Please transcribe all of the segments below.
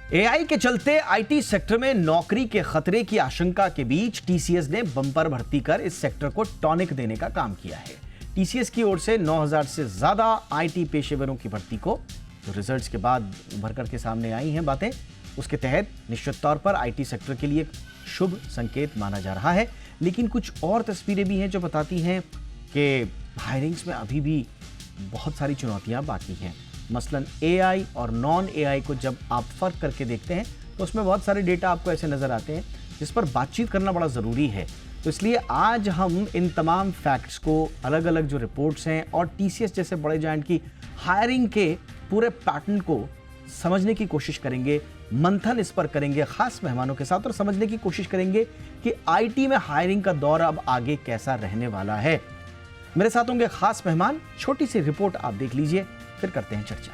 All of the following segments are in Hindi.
एआई के चलते आईटी सेक्टर में नौकरी के खतरे की आशंका के बीच टीसीएस ने बम्पर भर्ती कर इस सेक्टर को टॉनिक देने का काम किया है। टीसीएस की ओर से 9000 से ज्यादा आईटी पेशेवरों की भर्ती को जो रिजल्ट्स के बाद उभर कर के सामने आई हैं बातें, उसके तहत निश्चित तौर पर आईटी सेक्टर के लिए शुभ संकेत माना जा रहा है। लेकिन कुछ और तस्वीरें भी हैं जो बताती हैं कि हायरिंग्स में अभी भी बहुत सारी चुनौतियां बाकी हैं। मसलन एआई और नॉन एआई को जब आप फर्क करके देखते हैं तो उसमें बहुत सारे डेटा आपको ऐसे नजर आते हैं जिस पर बातचीत करना बड़ा ज़रूरी है। तो इसलिए आज हम इन तमाम फैक्ट्स को, अलग अलग जो रिपोर्ट्स हैं और टीसीएस जैसे बड़े जायंट की हायरिंग के पूरे पैटर्न को समझने की कोशिश करेंगे, मंथन इस पर करेंगे खास मेहमानों के साथ और समझने की कोशिश करेंगे कि आईटी में हायरिंग का दौर अब आगे कैसा रहने वाला है। मेरे साथ होंगे खास मेहमान। छोटी सी रिपोर्ट आप देख लीजिए, फिर करते हैं चर्चा।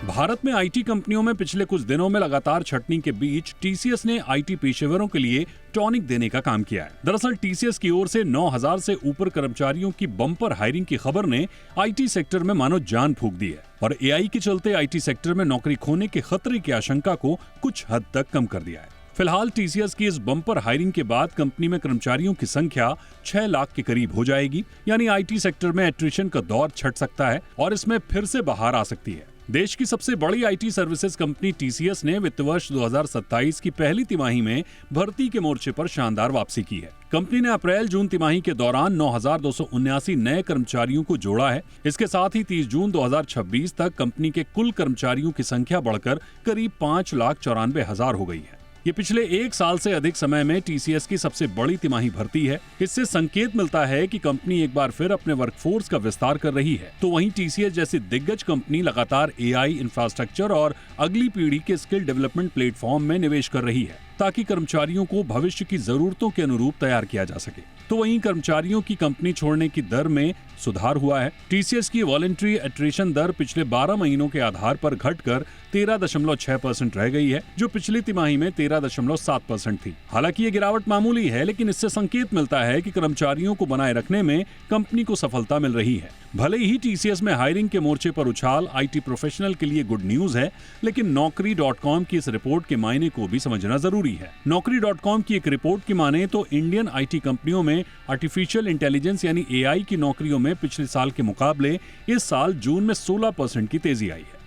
भारत में आईटी कंपनियों में पिछले कुछ दिनों में लगातार छंटनी के बीच टीसीएस ने आईटी पेशेवरों के लिए टॉनिक देने का काम किया है। दरअसल टीसीएस की ओर से 9000 से ऊपर कर्मचारियों की बम्पर हायरिंग की खबर ने आईटी सेक्टर में मानो जान फूंक दी है और एआई के चलते आईटी सेक्टर में नौकरी खोने के खतरे की आशंका को कुछ हद तक कम कर दिया है। फिलहाल टीसीएस की इस बम्पर हायरिंग के बाद कंपनी में कर्मचारियों की संख्या 6 लाख के करीब हो जाएगी। यानी आईटी सेक्टर में एट्रिशन का दौर छट सकता है और इसमें फिर से बाहर आ सकती है। देश की सबसे बड़ी आईटी सर्विसेज कंपनी टीसीएस ने वित्त वर्ष 2027 की पहली तिमाही में भर्ती के मोर्चे पर शानदार वापसी की है। कंपनी ने अप्रैल-जून तिमाही के दौरान 9279 नए कर्मचारियों को जोड़ा है। इसके साथ ही 30 जून 2026 तक कंपनी के कुल कर्मचारियों की संख्या बढ़कर करीब 5,94,000 हो गई है। ये पिछले 1 साल से अधिक समय में टीसीएस की सबसे बड़ी तिमाही भर्ती है। इससे संकेत मिलता है कि कंपनी एक बार फिर अपने वर्कफोर्स का विस्तार कर रही है। तो वहीं टीसीएस जैसी दिग्गज कंपनी लगातार एआई इंफ्रास्ट्रक्चर और अगली पीढ़ी के स्किल डेवलपमेंट प्लेटफॉर्म में निवेश कर रही है ताकि कर्मचारियों को भविष्य की जरूरतों के अनुरूप तैयार किया जा सके। तो वहीं कर्मचारियों की कंपनी छोड़ने की दर में सुधार हुआ है। टीसीएस की वॉलंटरी एट्रिशन दर पिछले 12 महीनों के आधार पर घटकर 13.6% रह गई है, जो पिछली तिमाही में 13.7% थी। हालांकि ये गिरावट मामूली है, लेकिन इससे संकेत मिलता है कि कर्मचारियों को बनाए रखने में कंपनी को सफलता मिल रही है। भले ही टीसीएस में हायरिंग के मोर्चे पर उछाल आईटी प्रोफेशनल के लिए गुड न्यूज है, लेकिन Naukri.com की इस रिपोर्ट के मायने को भी समझना जरूरी है। Naukri.com की एक रिपोर्ट की माने तो इंडियन आईटी कंपनियों में आर्टिफिशियल इंटेलिजेंस यानी एआई की नौकरियों में पिछले साल के मुकाबले इस साल जून में 16% की तेजी आई है,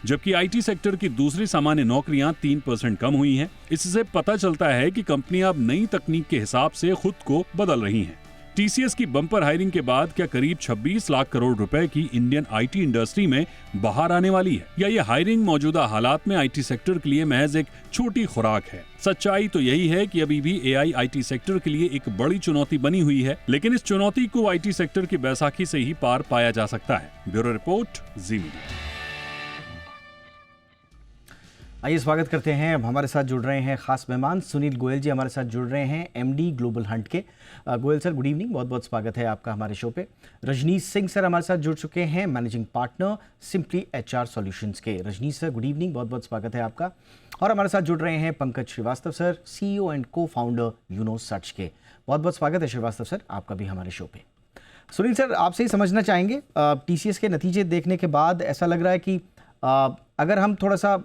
जबकि आईटी सेक्टर की दूसरी सामान्य नौकरियां 3% कम हुई हैं। इससे पता चलता है कि कंपनियां अब नई तकनीक के हिसाब से खुद को बदल रही हैं। टीसीएस की बम्पर हायरिंग के बाद क्या करीब 26 लाख करोड़ रुपए की इंडियन आईटी इंडस्ट्री में बाहर आने वाली है, या ये हायरिंग मौजूदा हालात में आईटी सेक्टर के लिए महज एक छोटी खुराक है? सच्चाई तो यही है कि अभी भी एआई आईटी सेक्टर के लिए एक बड़ी चुनौती बनी हुई है, लेकिन इस चुनौती को आईटी सेक्टर की बैसाखी से ही पार पाया जा सकता है। ब्यूरो रिपोर्ट, जी मीडिया। आइए स्वागत करते हैं। अब हमारे साथ जुड़ रहे हैं खास मेहमान सुनील गोयल जी, हमारे साथ जुड़ रहे हैं एमडी ग्लोबल हंट के। गोयल सर, गुड इवनिंग, बहुत बहुत स्वागत है आपका हमारे शो पे। रजनीश सिंह सर हमारे साथ जुड़ चुके हैं, managing partner simply HR solutions के। रजनीश सर, गुड इवनिंग, बहुत बहुत स्वागत है आपका। और हमारे साथ जुड़ रहे हैं Pankaj Srivastava sir, CEO and cofounder Uno search के। बहुत बहुत स्वागत है श्रीवास्तव सर आपका भी हमारे शो पे। सुनील सर, आपसे ही समझना चाहेंगे, टीसीएस के नतीजे देखने के बाद ऐसा लग रहा है कि अगर हम थोड़ा सा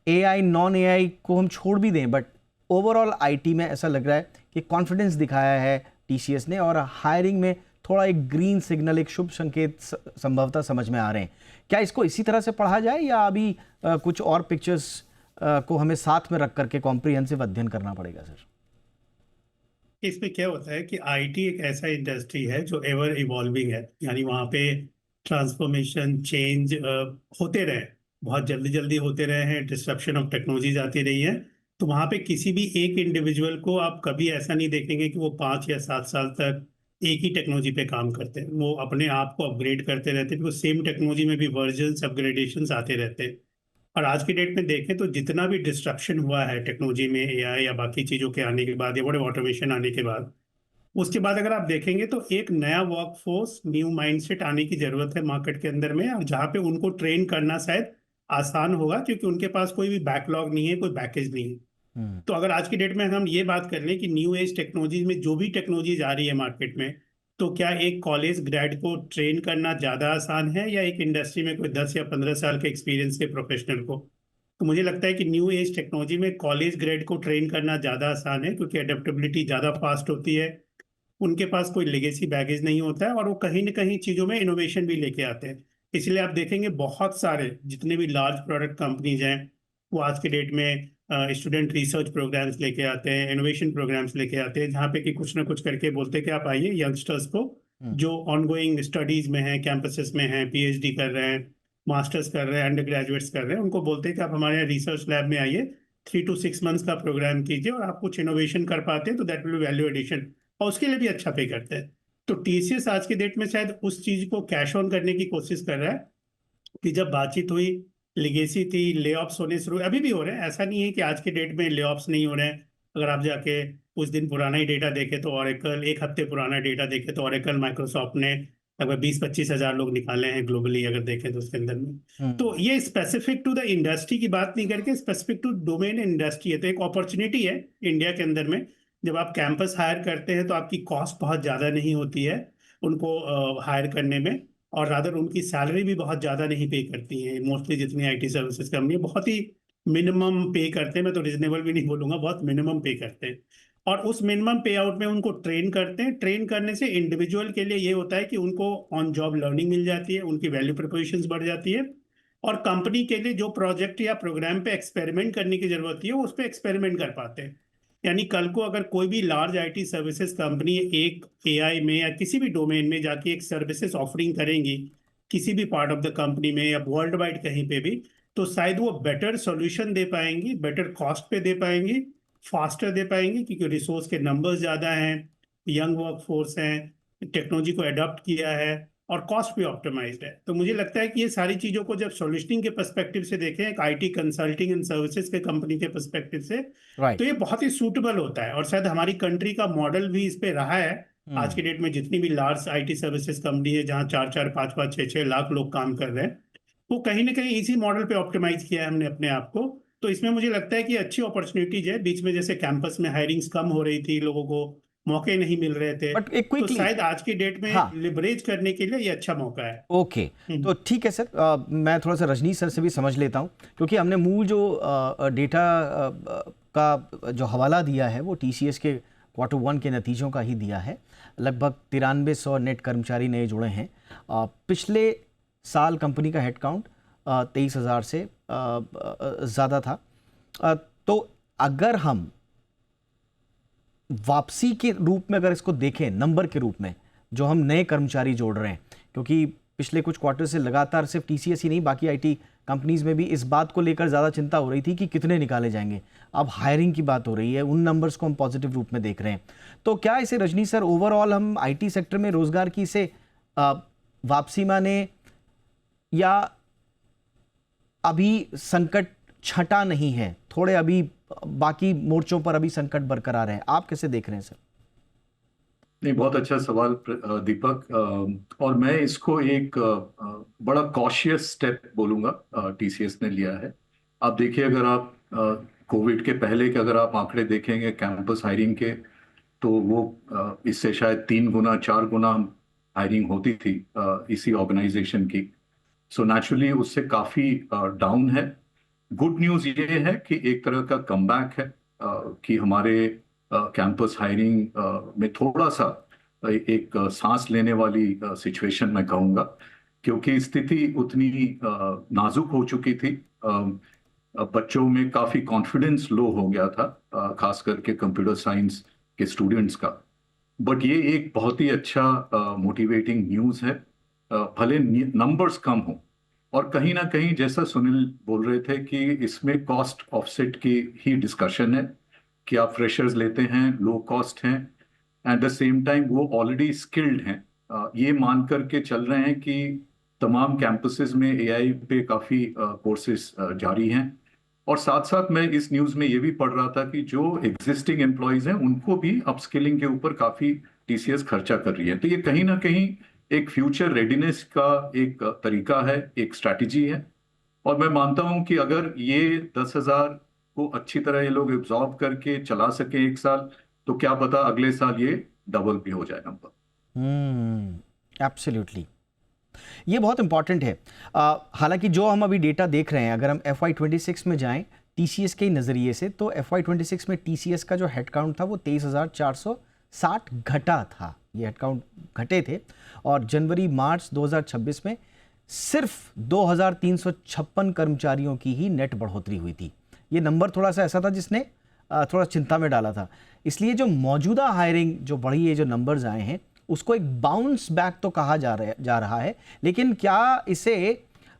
एआई नॉन एआई को हम छोड़ भी दें, बट ओवरऑल आईटी में ऐसा लग रहा है कि कॉन्फिडेंस दिखाया है टीसीएस ने और हायरिंग में थोड़ा एक ग्रीन सिग्नल, एक शुभ संकेत संभवतः समझ में आ रहे हैं। क्या इसको इसी तरह से पढ़ा जाए या अभी कुछ और पिक्चर्स को हमें साथ में रख करके कॉम्प्रिहेंसिव अध्ययन करना पड़ेगा सर? इसमें क्या होता है कि आईटी एक ऐसा इंडस्ट्री है जो एवर इवॉल्विंग है, यानी वहाँ पे ट्रांसफॉर्मेशन, चेंज होते रहे, बहुत जल्दी जल्दी होते रहे हैं, डिस्ट्रप्शन ऑफ टेक्नोलॉजीज आती रही है। तो वहाँ पे किसी भी एक इंडिविजुअल को आप कभी ऐसा नहीं देखेंगे कि वो 5 या 7 साल तक एक ही टेक्नोलॉजी पे काम करते हैं। वो अपने आप को अपग्रेड करते रहते हैं, बिकॉज सेम टेक्नोलॉजी में भी वर्जन्स, अपग्रेडेशंस आते रहते हैं। और आज की डेट में देखें तो जितना भी डिस्ट्रप्शन हुआ है टेक्नोलॉजी में, एआई या बाकी चीज़ों के आने के बाद या बड़े ऑटोमेशन आने के बाद, उसके बाद अगर आप देखेंगे तो एक नया वर्कफोर्स, न्यू माइंडसेट आने की ज़रूरत है मार्केट के अंदर में, और जहाँ पे उनको ट्रेन करना शायद आसान होगा, क्योंकि उनके पास कोई भी बैकलॉग नहीं है, कोई बैकेज नहीं है। तो अगर आज की डेट में हम ये बात कर लें कि न्यू एज टेक्नोलॉजीज में जो भी टेक्नोलॉजीज आ रही है मार्केट में, तो क्या एक कॉलेज ग्रेड को ट्रेन करना ज़्यादा आसान है या एक इंडस्ट्री में कोई 10 या 15 साल के एक्सपीरियंस के प्रोफेशनल को? तो मुझे लगता है कि न्यू एज टेक्नोलॉजी में कॉलेज ग्रेड को ट्रेन करना ज़्यादा आसान है, क्योंकि अडेप्टेबिलिटी ज़्यादा फास्ट होती है, उनके पास कोई लेगेसी बैगेज नहीं होता है, और वो कहीं ना कहीं चीज़ों में इनोवेशन भी लेके आते हैं। इसलिए आप देखेंगे बहुत सारे जितने भी लार्ज प्रोडक्ट कंपनीज हैं, वो आज के डेट में स्टूडेंट रिसर्च प्रोग्राम्स लेके आते हैं, इनोवेशन प्रोग्राम्स लेके आते हैं, जहाँ पे कि कुछ ना कुछ करके बोलते हैं कि आप आइए यंगस्टर्स को जो ऑनगोइंग स्टडीज में हैं, कैंपसेस में हैं, पीएचडी कर रहे हैं, मास्टर्स कर रहे हैं, अंडर ग्रेजुएट्स कर रहे हैं, उनको बोलते हैं कि आप हमारे यहाँ रिसर्च लैब में आइए, 3 to 6 months का प्रोग्राम कीजिए और आप कुछ इनोवेशन कर पाते हैं तो that will be value addition, और उसके लिए भी अच्छा पे करते हैं। तो टीसीएस आज के डेट में शायद उस चीज को कैश ऑन करने की कोशिश कर रहा है कि जब बातचीत हुई, लिगेसी थी, ले ऑफ्स होने शुरू, अभी भी हो रहे हैं, ऐसा नहीं है कि आज के डेट में ले ऑफ्स नहीं हो रहे हैं। अगर आप जाके कुछ दिन पुराना ही डेटा देखें तो ऑरेकल, एक हफ्ते पुराना डेटा देखें तो ऑरेकल, माइक्रोसॉफ्ट ने लगभग 20-25 हजार लोग निकाले हैं ग्लोबली, अगर देखें तो उसके अंदर में। तो ये स्पेसिफिक टू द इंडस्ट्री की बात नहीं करके स्पेसिफिक टू डोमेन इंडस्ट्री है, तो एक अपॉर्चुनिटी है इंडिया के अंदर में। जब आप कैंपस हायर करते हैं तो आपकी कॉस्ट बहुत ज़्यादा नहीं होती है उनको हायर करने में, और रादर उनकी सैलरी भी बहुत ज़्यादा नहीं पे करती है। मोस्टली जितनी आईटी सर्विसेज कंपनी बहुत ही मिनिमम पे करते हैं, मैं तो रिजनेबल भी नहीं बोलूँगा, बहुत मिनिमम पे करते हैं, और उस मिनिमम पे आउट में उनको ट्रेन करते हैं। ट्रेन करने से इंडिविजुअल के लिए ये होता है कि उनको ऑन जॉब लर्निंग मिल जाती है, उनकी वैल्यू प्रपोजिशंस बढ़ जाती है, और कंपनी के लिए जो प्रोजेक्ट या प्रोग्राम पे एक्सपेरिमेंट करने की जरूरत है वो उस पर एक्सपेरिमेंट कर पाते हैं। यानी कल को अगर कोई भी लार्ज आईटी सर्विसेज कंपनी एक एआई में या किसी भी डोमेन में जाके एक सर्विसेज ऑफरिंग करेंगी किसी भी पार्ट ऑफ द कंपनी में या वर्ल्ड वाइड कहीं पे भी, तो शायद वो बेटर सॉल्यूशन दे पाएंगी, बेटर कॉस्ट पे दे पाएंगी, फास्टर दे पाएंगे, क्योंकि रिसोर्स के नंबर्स ज़्यादा हैं, यंग वर्क फोर्स हैं, टेक्नोलॉजी को अडॉप्ट किया है, और कॉस्ट भी ऑप्टिमाइज्ड है। तो मुझे लगता है कि ये सारी चीज़ों को जब सॉल्यूशनिंग के पर्सपेक्टिव से देखें, एक आईटी कंसल्टिंग एंड सर्विसेज के कंपनी के पर्सपेक्टिव से, तो ये बहुत ही सूटेबल होता है, और शायद हमारी कंट्री का मॉडल भी इस पे रहा है। आज के डेट में जितनी भी लार्ज आईटी सर्विसेज कंपनी है जहाँ 4-4, 5-5, 6-6 लाख लोग काम कर रहे हैं, वो कहीं ना कहीं इसी मॉडल पे ऑप्टिमाइज किया है हमने अपने आप को। तो इसमें मुझे लगता है कि अच्छी अपॉर्चुनिटीज है। बीच में जैसे कैंपस में हायरिंग्स कम हो रही थी, लोगों को मौके नहीं मिल रहे थे, बट एक तो क्विकली, शायद आज की डेट में हाँ, लिवरेज करने के लिए ये अच्छा मौका है। ओके, तो ठीक है सर, मैं थोड़ा सा रजनीश सर से भी समझ लेता हूँ, क्योंकि हमने मूल जो डेटा का जो हवाला दिया है वो टीसीएस के Q1 के नतीजों का ही दिया है। लगभग 9300 नेट कर्मचारी नए जुड़े हैं। पिछले साल कंपनी का हेडकाउंट 23,000 से ज़्यादा था। तो अगर हम वापसी के रूप में अगर इसको देखें, नंबर के रूप में जो हम नए कर्मचारी जोड़ रहे हैं, क्योंकि पिछले कुछ क्वार्टर से लगातार सिर्फ टीसीएस ही नहीं बाकी आईटी कंपनीज में भी इस बात को लेकर ज़्यादा चिंता हो रही थी कि कितने निकाले जाएंगे। अब हायरिंग की बात हो रही है, उन नंबर्स को हम पॉजिटिव रूप में देख रहे हैं। तो क्या इसे रजनी सर ओवरऑल हम आईटी सेक्टर में रोजगार की इसे वापसी माने, या अभी संकट छटा नहीं है, थोड़े अभी बाकी मोर्चों पर अभी संकट बरकरार है? आप कैसे देख रहे हैं सर? नहीं, बहुत अच्छा सवाल दीपक, और मैं इसको एक बड़ा कॉशियस स्टेप बोलूंगा टीसीएस ने लिया है। आप देखिए, अगर आप कोविड के पहले के अगर आप आंकड़े देखेंगे कैंपस हायरिंग के, तो वो इससे शायद 3 गुना 4 गुना हायरिंग होती थी इसी ऑर्गेनाइजेशन की। सो नेचुरली उससे काफ़ी डाउन है। गुड न्यूज़ ये है कि एक तरह का कमबैक है कि हमारे कैंपस हायरिंग में थोड़ा सा एक सांस लेने वाली सिचुएशन मैं कहूँगा, क्योंकि स्थिति उतनी नाजुक हो चुकी थी। बच्चों में काफ़ी कॉन्फिडेंस लो हो गया था, खास करके कंप्यूटर साइंस के स्टूडेंट्स का। बट ये एक बहुत ही अच्छा मोटिवेटिंग न्यूज़ है, भले नंबर्स कम हो। और कहीं ना कहीं जैसा सुनील बोल रहे थे कि इसमें कॉस्ट ऑफसेट की ही डिस्कशन है कि आप फ्रेशर्स लेते हैं, लो कॉस्ट हैं, एट द सेम टाइम वो ऑलरेडी स्किल्ड हैं। ये मान करके चल रहे हैं कि तमाम कैंपसेस में एआई पे काफ़ी कोर्सेज जारी हैं। और साथ साथ मैं इस न्यूज़ में ये भी पढ़ रहा था कि जो एग्जिस्टिंग एम्प्लॉयज़ हैं उनको भी अपस्किलिंग के ऊपर काफ़ी टीसीएस खर्चा कर रही है। तो ये कहीं ना कहीं एक फ्यूचर रेडीनेस का एक तरीका है, एक स्ट्रैटेजी है। और मैं मानता हूं कि अगर ये 10,000 को अच्छी तरह ये लोग एब्जॉर्ब करके चला सके एक साल, तो क्या पता अगले साल ये डबल भी हो जाए नंबर। एब्सोल्युटली, ये बहुत इंपॉर्टेंट है। हालांकि जो हम अभी डेटा देख रहे हैं, अगर हम FY26 में जाएं टीसीएस के नज़रिए से, तो FY26 में टीसीएस का जो हेडकाउंट था वो 23,460 घटा था। ये हेडकाउंट घटे थे, और जनवरी मार्च 2026 में सिर्फ 2,356 कर्मचारियों की ही नेट बढ़ोतरी हुई थी। ये नंबर थोड़ा सा ऐसा था जिसने थोड़ा चिंता में डाला था। इसलिए जो मौजूदा हायरिंग जो बढ़ी है, जो नंबर्स आए हैं, उसको एक बाउंस बैक तो कहा जा रहा है, लेकिन क्या इसे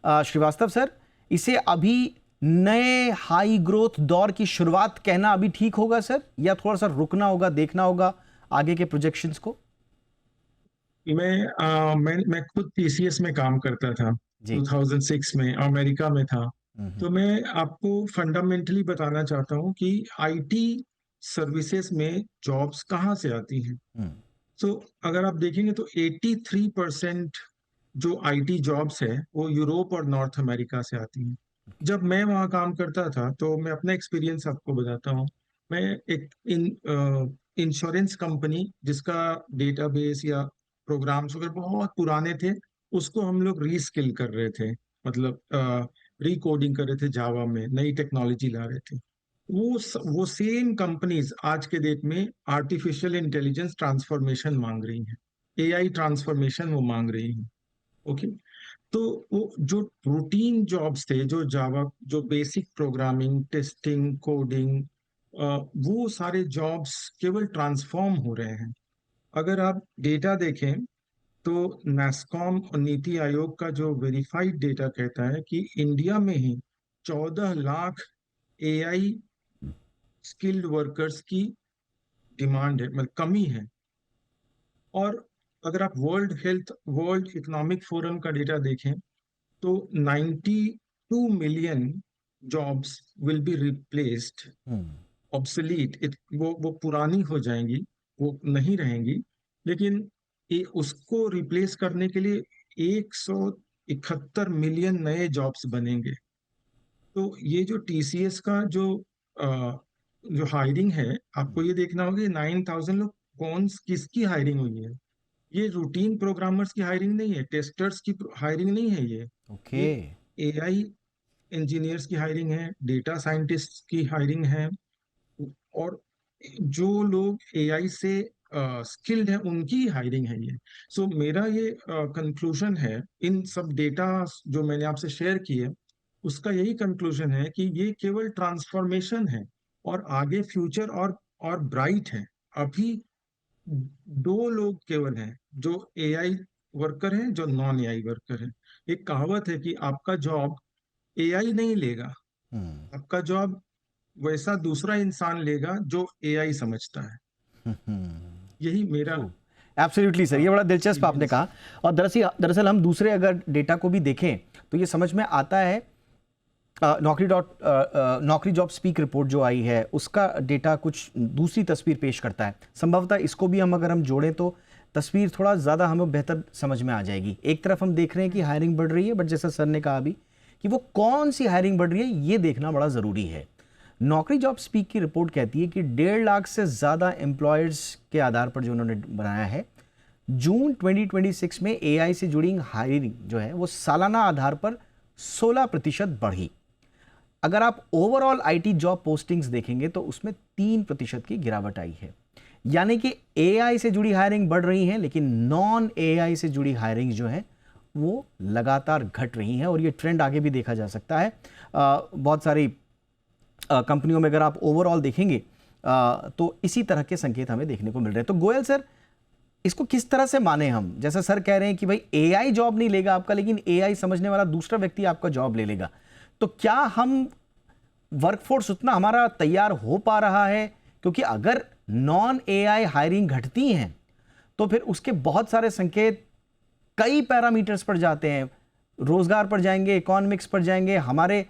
श्रीवास्तव सर, इसे अभी नए हाई ग्रोथ दौर की शुरुआत कहना अभी ठीक होगा सर, या थोड़ा सा रुकना होगा, देखना होगा आगे के प्रोजेक्शंस को? मैं खुद टीसीएस में काम करता था जी। 2006 में, अमेरिका में था। हम्म। तो मैं आपको फंडामेंटली बताना चाहता हूँ कि आईटी सर्विसेज में जॉब्स कहाँ से आती हैं। हम्म। तो अगर आप देखेंगे तो 83% जो आईटी जॉब्स है वो यूरोप और नॉर्थ अमेरिका से आती हैं। जब मैं वहाँ काम करता था, तो मैं अपना एक्सपीरियंस आपको बताता हूँ। मैं एक इंश्योरेंस कंपनी जिसका डेटाबेस या प्रोग्राम्स वगैरह बहुत पुराने थे, उसको हम लोग रीस्किल कर रहे थे, मतलब रिकोडिंग कर रहे थे, जावा में नई टेक्नोलॉजी ला रहे थे। वो सेम कंपनीज आज के डेट में आर्टिफिशियल इंटेलिजेंस ट्रांसफॉर्मेशन मांग रही हैं, एआई ट्रांसफॉर्मेशन वो मांग रही हैं। ओके। तो वो जो रूटीन जॉब्स थे, जो जावा, जो बेसिक प्रोग्रामिंग, टेस्टिंग, कोडिंग, वो सारे जॉब्स केवल ट्रांसफॉर्म हो रहे हैं। अगर आप डेटा देखें तो नैस्कॉम और नीति आयोग का जो वेरीफाइड डेटा कहता है कि इंडिया में ही 14 लाख एआई स्किल्ड वर्कर्स की डिमांड है, मतलब कमी है। और अगर आप वर्ल्ड इकोनॉमिक फोरम का डेटा देखें तो 92 million jobs will be replaced, obsolete, वो पुरानी हो जाएंगी, वो नहीं रहेंगी। लेकिन उसको रिप्लेस करने के लिए 171 मिलियन नए जॉब्स बनेंगे। तो ये जो टीसीएस का जो हायरिंग है, आपको ये देखना होगा 9,000 लोग किसकी हायरिंग हुई है। ये रूटीन प्रोग्रामर्स की हायरिंग नहीं है, टेस्टर्स की हायरिंग नहीं है, ओके। ये एआई इंजीनियर्स की हायरिंग है, डेटा साइंटिस्ट की हायरिंग है, और जो लोग एआई से स्किल्ड हैं उनकी हायरिंग है ये। सो मेरा ये कंक्लूजन है, इन सब डेटा जो मैंने आपसे शेयर किए, उसका यही कंक्लूजन है कि ये केवल ट्रांसफॉर्मेशन है, और आगे फ्यूचर और ब्राइट है। अभी दो लोग केवल हैं जो एआई वर्कर हैं, जो नॉन एआई वर्कर हैं। एक कहावत है कि आपका जॉब एआई नहीं लेगा, आपका जॉब वैसा दूसरा इंसान लेगा जो एआई समझता है। यही मेरा एब्सोल्युटली सर, ये बड़ा दिलचस्प आपने experience। कहा। और दरअसल हम दूसरे अगर डेटा को भी देखें तो ये समझ में आता है। नौकरी जॉब स्पीक रिपोर्ट जो आई है, उसका डेटा कुछ दूसरी तस्वीर पेश करता है। संभवतः इसको भी अगर हम जोड़ें तो तस्वीर थोड़ा ज़्यादा हमें बेहतर समझ में आ जाएगी। एक तरफ हम देख रहे हैं कि हायरिंग बढ़ रही है, बट जैसा सर ने कहा अभी कि वो कौन सी हायरिंग बढ़ रही है, ये देखना बड़ा ज़रूरी है। नौकरी जॉब स्पीक की रिपोर्ट कहती है कि 1.5 लाख से ज़्यादा एम्प्लॉयर्स के आधार पर जो उन्होंने बनाया है, जून 2026 में एआई से जुड़ी हायरिंग जो है वो सालाना आधार पर 16% बढ़ी। अगर आप ओवरऑल आईटी जॉब पोस्टिंग्स देखेंगे तो उसमें 3% की गिरावट आई है। यानी कि एआई से जुड़ी हायरिंग बढ़ रही है, लेकिन नॉन एआई से जुड़ी हायरिंग जो है वो लगातार घट रही है, और ये ट्रेंड आगे भी देखा जा सकता है। बहुत सारी कंपनियों में अगर आप ओवरऑल देखेंगे तो इसी तरह के संकेत हमें देखने को मिल रहे हैं। तो गोयल सर, इसको किस तरह से माने हम? जैसा सर कह रहे हैं कि भाई एआई जॉब नहीं लेगा आपका, लेकिन एआई समझने वाला दूसरा व्यक्ति आपका जॉब ले लेगा। तो क्या हम वर्कफोर्स उतना हमारा तैयार हो पा रहा है? क्योंकि अगर नॉन एआई हायरिंग घटती हैं तो फिर उसके बहुत सारे संकेत कई पैरामीटर्स पर जाते हैं, रोजगार पर जाएंगे, इकोनॉमिक्स पर जाएंगे, हमारे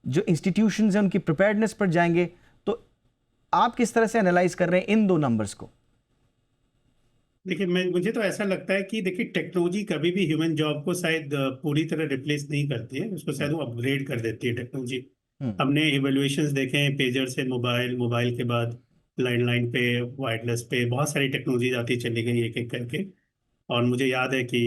जो इंस्टीट्यूशंस हैं उनकी प्रिपेयर्डनेस पर जाएंगे। तो आप किस तरह से एनालाइज कर रहे हैं इन दो नंबर्स को? देखिए, मुझे तो ऐसा लगता है कि देखिए, टेक्नोलॉजी कभी भी ह्यूमन जॉब को शायद पूरी तरह रिप्लेस नहीं करती है, उसको शायद वो अपग्रेड कर देती है टेक्नोलॉजी। हमने इवैल्यूएशंस देखे हैं, पेजर से मोबाइल, मोबाइल के बाद लैंडलाइन पे, वायरलेस पे बहुत सारी टेक्नोलॉजी आती चली गई एक एक करके। और मुझे याद है कि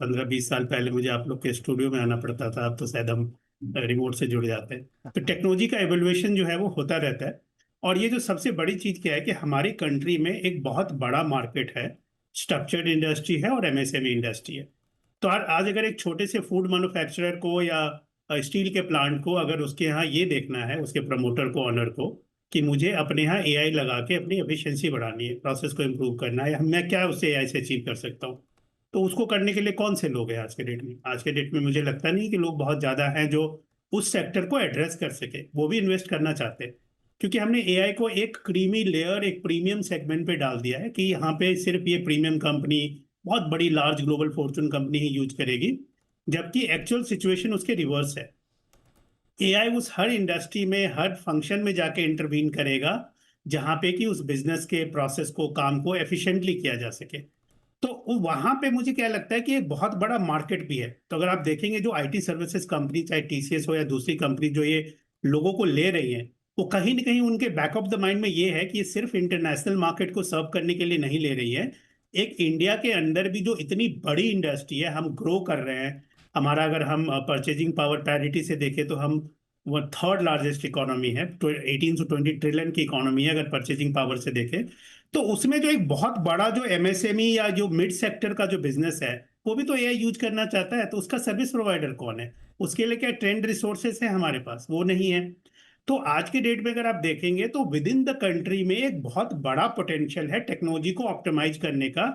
15-20 साल पहले मुझे आप लोग के स्टूडियो में आना पड़ता था, अब तो शायद हम रिमोट से जुड़ जाते हैं। तो टेक्नोलॉजी का एवोल्यूशन जो है वो होता रहता है। और ये जो सबसे बड़ी चीज़ क्या है कि हमारी कंट्री में एक बहुत बड़ा मार्केट है, स्ट्रक्चर्ड इंडस्ट्री है और एमएसएमई इंडस्ट्री है। तो आज अगर एक छोटे से फूड मैन्युफैक्चरर को या स्टील के प्लांट को अगर उसके यहाँ ये देखना है, उसके प्रमोटर को, ऑनर को, कि मुझे अपने यहाँ एआई लगा के अपनी एफिशिएंसी बढ़ानी है, प्रोसेस को इम्प्रूव करना है, मैं क्या उससे एआई से अचीव कर सकता हूँ, तो उसको करने के लिए कौन से लोग हैं आज के डेट में? आज के डेट में मुझे लगता नहीं कि लोग बहुत ज़्यादा हैं जो उस सेक्टर को एड्रेस कर सके। वो भी इन्वेस्ट करना चाहते हैं, क्योंकि हमने एआई को एक क्रीमी लेयर, एक प्रीमियम सेगमेंट पे डाल दिया है कि यहाँ पे सिर्फ ये प्रीमियम कंपनी, बहुत बड़ी लार्ज ग्लोबल फॉर्च्यून कंपनी ही यूज करेगी, जबकि एक्चुअल सिचुएशन उसके रिवर्स है। एआई उस हर इंडस्ट्री में, हर फंक्शन में जाके इंटरवीन करेगा जहाँ पे कि उस बिजनेस के प्रोसेस को, काम को एफिशिएंटली किया जा सके। तो वहां पे मुझे क्या लगता है कि एक बहुत बड़ा मार्केट भी है। तो अगर आप देखेंगे जो आईटी सर्विसेज कंपनी, चाहे टीसीएस हो या दूसरी कंपनी जो ये लोगों को ले रही है, वो कहीं ना कहीं उनके बैक ऑफ द माइंड में ये है कि ये सिर्फ इंटरनेशनल मार्केट को सर्व करने के लिए नहीं ले रही है। एक इंडिया के अंदर भी जो इतनी बड़ी इंडस्ट्री है, हम ग्रो कर रहे हैं। हमारा अगर हम परचेजिंग पावर पैरिटी से देखें तो हम वो थर्ड लार्जेस्ट इकोनॉमी है, 18 से 20 ट्रिलियन की इकोनॉमी है अगर परचेजिंग पावर से देखें। तो उसमें जो एक बहुत बड़ा जो एमएसएमई या जो मिड सेक्टर का जो बिजनेस है, वो भी तो एआई यूज करना चाहता है। तो उसका सर्विस प्रोवाइडर कौन है? उसके लिए क्या ट्रेंड रिसोर्सेस है हमारे पास? वो नहीं है। तो आज के डेट में अगर आप देखेंगे तो विद इन द कंट्री में एक बहुत बड़ा पोटेंशियल है टेक्नोलॉजी को ऑप्टिमाइज करने का।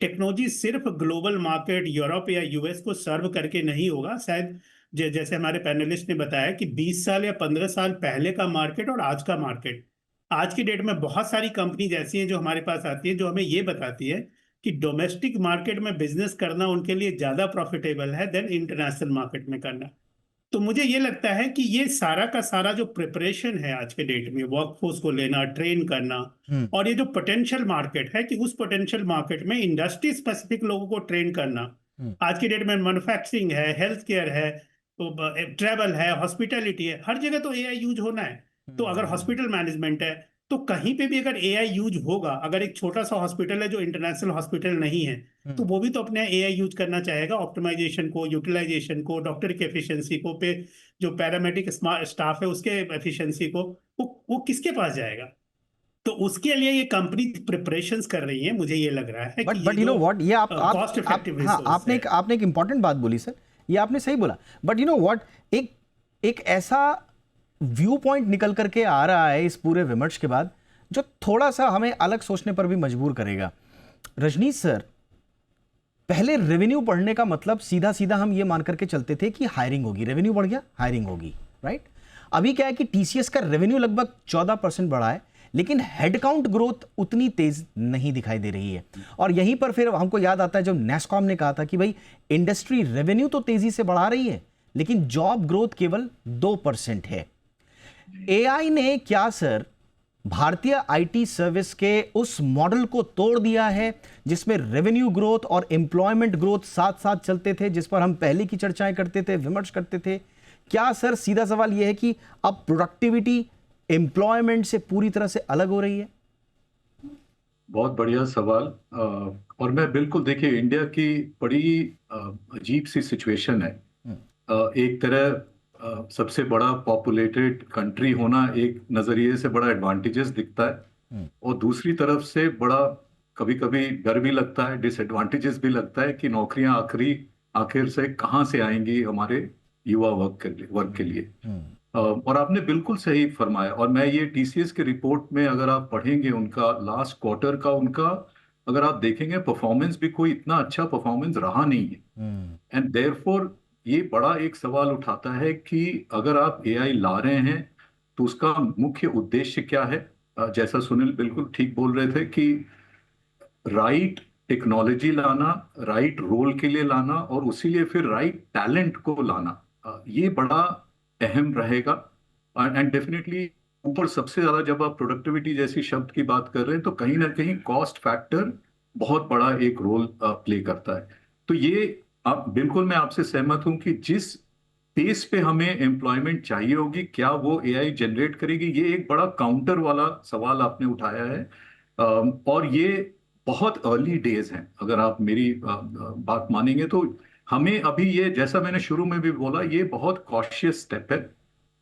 टेक्नोलॉजी सिर्फ ग्लोबल मार्केट, यूरोप या यूएस को सर्व करके नहीं होगा। शायद जैसे हमारे पैनलिस्ट ने बताया कि 20 साल या 15 साल पहले का मार्केट और आज का मार्केट, आज की डेट में बहुत सारी कंपनीज ऐसी हैं जो हमारे पास आती है, जो हमें ये बताती है कि डोमेस्टिक मार्केट में बिजनेस करना उनके लिए ज्यादा प्रॉफिटेबल है देन इंटरनेशनल मार्केट में करना। तो मुझे ये लगता है कि ये सारा का सारा जो प्रिपरेशन है आज के डेट में, वर्कफोर्स को लेना, ट्रेन करना, और ये जो पोटेंशियल मार्केट है कि उस पोटेंशियल मार्केट में इंडस्ट्री स्पेसिफिक लोगों को ट्रेन करना। आज की डेट में मैन्युफैक्चरिंग है, हेल्थ केयर है, तो ट्रैवल है, हॉस्पिटैलिटी है, हर जगह तो एआई यूज होना है। तो अगर हॉस्पिटल मैनेजमेंट है तो कहीं पे भी अगर एआई यूज होगा, अगर एक छोटा सा हॉस्पिटल है जो इंटरनेशनल हॉस्पिटल नहीं है, तो वो भी तो अपने एआई यूज करना चाहेगा, ऑप्टिमाइजेशन को, यूटिलाइजेशन को, डॉक्टर की एफिशिएंसी को, पे जो पैरामेडिक स्टाफ है उसके एफिशिएंसी को, वो किसके पास जाएगा? तो उसके लिए ये कंपनी प्रिपरेशंस कर रही है। मुझे ये लग रहा है बट कि यू नो व्हाट, ये कॉस्ट इफेक्टिव हाँ, आपने एक इंपॉर्टेंट बात बोली सर, ये आपने सही बोला। बट यू नो व्हाट, एक ऐसा व्यू पॉइंट निकल करके आ रहा है इस पूरे विमर्श के बाद जो थोड़ा सा हमें अलग सोचने पर भी मजबूर करेगा। रजनीश सर, पहले रेवेन्यू बढ़ने का मतलब सीधा सीधा हम ये मान करके चलते थे कि हायरिंग होगी, रेवेन्यू बढ़ गया हायरिंग होगी, राइट? अभी क्या है कि टीसीएस का रेवेन्यू लगभग 14% बढ़ा है, लेकिन हेडकाउंट ग्रोथ उतनी तेज नहीं दिखाई दे रही है। और यहीं पर फिर हमको याद आता है जब नेस्कॉम ने कहा था कि भाई इंडस्ट्री रेवेन्यू तो तेजी से बढ़ा रही है लेकिन जॉब ग्रोथ केवल 2% है। एआई ने क्या सर भारतीय आईटी सर्विस के उस मॉडल को तोड़ दिया है जिसमें रेवेन्यू ग्रोथ और एम्प्लॉयमेंट ग्रोथ साथ साथ चलते थे, जिस पर हम पहले की चर्चाएं करते थे, विमर्श करते थे? क्या सर सीधा सवाल यह है कि अब प्रोडक्टिविटी एम्प्लॉयमेंट से पूरी तरह से अलग हो रही है? बहुत बढ़िया सवाल। और मैं बिल्कुल, देखिए, इंडिया की बड़ी अजीब सी सिचुएशन है। एक तरह सबसे बड़ा पॉपुलेटेड कंट्री होना एक नजरिए से बड़ा एडवांटेजेस दिखता है, और दूसरी तरफ से बड़ा कभी कभी डर भी लगता है, डिसएडवांटेजेस भी लगता है कि नौकरियां आखिर से कहाँ से आएंगी हमारे युवा वर्ग के लिए। और आपने बिल्कुल सही फरमाया। और मैं ये टीसीएस के रिपोर्ट में अगर आप पढ़ेंगे उनका लास्ट क्वार्टर का, उनका अगर आप देखेंगे परफॉर्मेंस भी कोई इतना अच्छा परफॉर्मेंस रहा नहीं है। एंड देयरफॉर ये बड़ा एक सवाल उठाता है कि अगर आप एआई ला रहे हैं तो उसका मुख्य उद्देश्य क्या है? जैसा सुनील बिल्कुल ठीक बोल रहे थे कि राइट टेक्नोलॉजी लाना, राइट रोल के लिए लाना, और उसी लिए फिर राइट टैलेंट को लाना, ये बड़ा अहम रहेगा। एंड डेफिनेटली ऊपर सबसे ज्यादा जब आप प्रोडक्टिविटी जैसी शब्द की बात कर रहे हैं तो कहीं ना कहीं कॉस्ट फैक्टर बहुत बड़ा एक रोल प्ले करता है। तो ये आप बिल्कुल, मैं आपसे सहमत हूं कि जिस पेस पे हमें एम्प्लॉयमेंट चाहिए होगी, क्या वो एआई जनरेट करेगी? ये एक बड़ा काउंटर वाला सवाल आपने उठाया है। और ये बहुत अर्ली डेज हैं। अगर आप मेरी बात मानेंगे तो हमें अभी ये, जैसा मैंने शुरू में भी बोला, ये बहुत कॉशियस स्टेप है।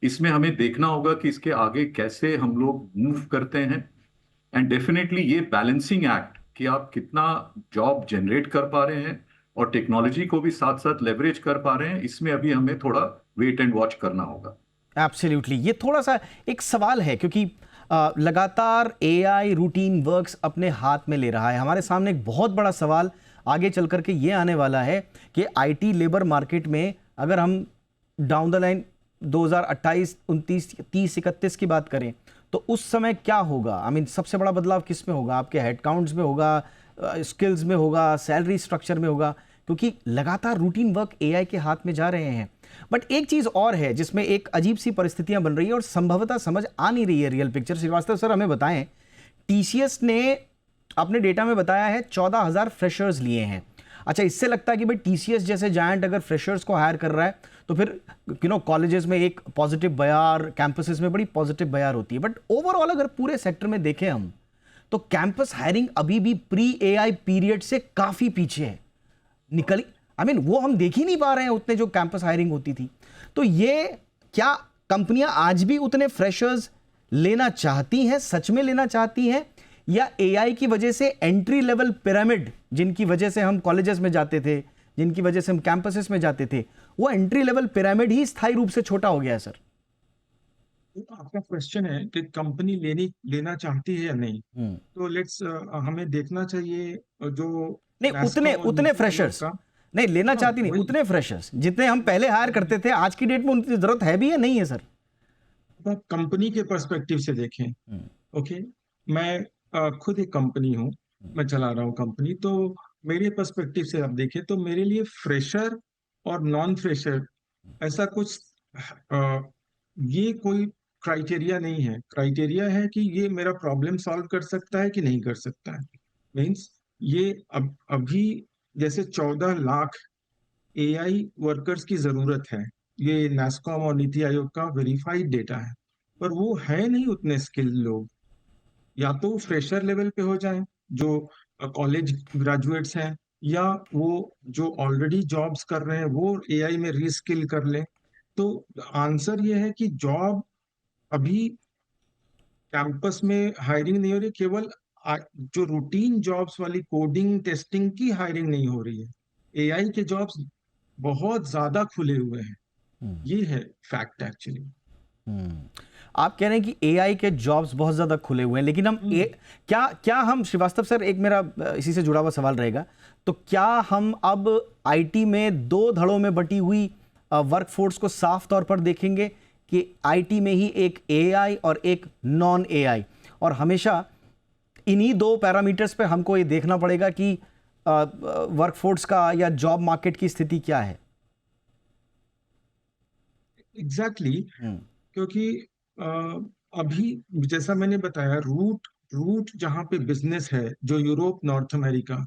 इसमें हमें देखना होगा कि इसके आगे कैसे हम लोग मूव करते हैं। एंड डेफिनेटली ये बैलेंसिंग एक्ट कि आप कितना जॉब जनरेट कर पा रहे हैं और टेक्नोलॉजी को भी साथ साथ लेवरेज कर पा रहे हैं, इसमें अभी हमें थोड़ा वेट एंड वॉच करना होगा। एब्सोल्युटली। ये थोड़ा सा एक सवाल है क्योंकि लगातार एआई रूटीन वर्क्स अपने हाथ में ले रहा है। हमारे सामने एक बहुत बड़ा सवाल आगे चल करके ये आने वाला है कि आईटी लेबर मार्केट में अगर हम डाउन द लाइन 2028, 29, 30, 31 की बात करें तो उस समय क्या होगा? आई मीन सबसे बड़ा बदलाव किस में होगा? आपके हेडकाउंट्स में होगा, स्किल्स में होगा, सैलरी स्ट्रक्चर में होगा? क्योंकि लगातार रूटीन वर्क एआई के हाथ में जा रहे हैं। बट एक चीज और है जिसमें एक अजीब सी परिस्थितियां बन रही है और संभवतः समझ आ नहीं रही है रियल पिक्चर। श्रीवास्तव सर हमें बताएं, टीसीएस ने अपने डेटा में बताया है 14,000 फ्रेशर्स लिए हैं। अच्छा, इससे लगता है कि भाई टीसीएस जैसे जायंट अगर फ्रेशर्स को हायर कर रहा है तो फिर कॉलेजेस में एक पॉजिटिव बयार, कैंपसेस में बड़ी पॉजिटिव बयार होती है। बट ओवरऑल अगर पूरे सेक्टर में देखें हम तो कैंपस हायरिंग अभी भी प्री एआई पीरियड से काफी पीछे है। निकली वो हम देख ही नहीं पा रहे हैं उतने जो कैंपस हायरिंग होती थी। तो ये क्या कंपनियां आज भी उतने फ्रेशर्स लेना चाहती हैं, सच में लेना चाहती हैं, या एआई की वजह से एंट्री लेवल पिरामिड जिनकी वजह से हम कॉलेजेस में जाते थे, जिनकी वजह से हम कैंपसेस में जाते थे, वो एंट्री लेवल पिरामिड ही स्थायी रूप से छोटा हो गया है? सर आपका क्वेश्चन है कि कंपनी लेना चाहती है या नहीं, तो लेट्स हमें देखना चाहिए जो नहीं, उतने फ्रेशर्स नहीं लेना चाहती, नहीं उतने फ्रेशर्स जितने हम पहले हायर करते थे, आज की डेट में उनकी जरूरत है भी या नहीं है? सर कंपनी के पर्सपेक्टिव से देखें, ओके, मैं खुद एक कंपनी हूँ, मैं चला रहा हूँ कंपनी, तो मेरे पर्सपेक्टिव से आप देखें तो मेरे लिए फ्रेशर और नॉन फ्रेशर ऐसा कुछ ये कोई क्राइटेरिया नहीं है। क्राइटेरिया है कि ये मेरा प्रॉब्लम सॉल्व कर सकता है कि नहीं कर सकता है। मीन्स ये अभी जैसे 14 लाख एआई वर्कर्स की जरूरत है, ये नास्कॉम और नीति आयोग का वेरीफाइड डेटा है, पर वो है नहीं उतने स्किल्ड लोग। या तो फ्रेशर लेवल पे हो जाए जो कॉलेज ग्रेजुएट्स हैं, या वो जो ऑलरेडी जॉब्स कर रहे हैं वो एआई में रीस्किल कर लें। तो आंसर ये है कि जॉब अभी कैंपस में हायरिंग नहीं हो रही, केवल जो रूटीन जॉब्स वाली कोडिंग टेस्टिंग की हायरिंग नहीं हो रही है। एआई के जॉब्स बहुत ज्यादा खुले हुए हैं, ये है फैक्ट एक्चुअली। आप कह रहे हैं कि एआई के जॉब्स बहुत ज्यादा खुले हुए हैं, लेकिन हम क्या हम, श्रीवास्तव सर एक मेरा इसी से जुड़ा हुआ सवाल रहेगा, तो क्या हम अब आईटी में दो धड़ों में बटी हुई वर्कफोर्स को साफ तौर पर देखेंगे कि आईटी में ही एक एआई और एक नॉन एआई, और हमेशा इन्हीं दो पैरामीटर्स पे हमको ये देखना पड़ेगा कि वर्कफोर्स का या जॉब मार्केट की स्थिति क्या है? एग्जैक्टली क्योंकि अभी जैसा मैंने बताया, रूट जहां पे बिजनेस है जो यूरोप नॉर्थ अमेरिका,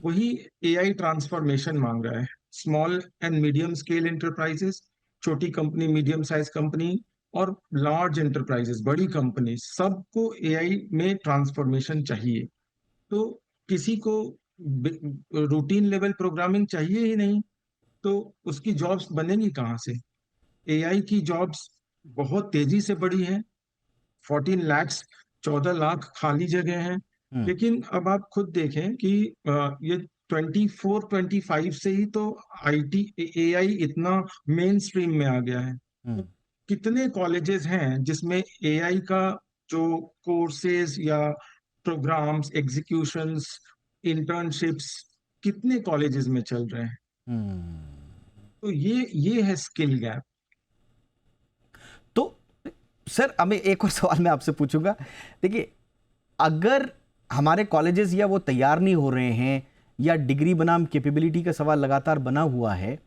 वही एआई ट्रांसफॉर्मेशन मांग रहा है। Small and medium scale enterprises, छोटी कंपनी, मीडियम साइज कंपनी और लार्ज एंटरप्राइजेस, बड़ी कंपनी, सबको एआई में ट्रांसफॉर्मेशन चाहिए। तो किसी को रूटीन लेवल प्रोग्रामिंग चाहिए ही नहीं, तो उसकी जॉब्स बनेंगी कहाँ से? एआई की जॉब्स बहुत तेजी से बढ़ी हैं, 14 लाख 14 लाख खाली जगह हैं। लेकिन अब आप खुद देखें कि ये 24-25 से ही तो आईटी एआई इतना मेन स्ट्रीम में आ गया है। तो कितने कॉलेजेस हैं जिसमें एआई का जो कोर्सेज या प्रोग्राम्स, एग्जीक्यूशंस, इंटर्नशिप्स कितने कॉलेजेस में चल रहे हैं? तो ये है स्किल गैप। तो सर हमें एक और सवाल मैं आपसे पूछूंगा, देखिए अगर हमारे कॉलेजेस या वो तैयार नहीं हो रहे हैं या डिग्री बनाम कैपेबिलिटी का सवाल लगातार बना हुआ है,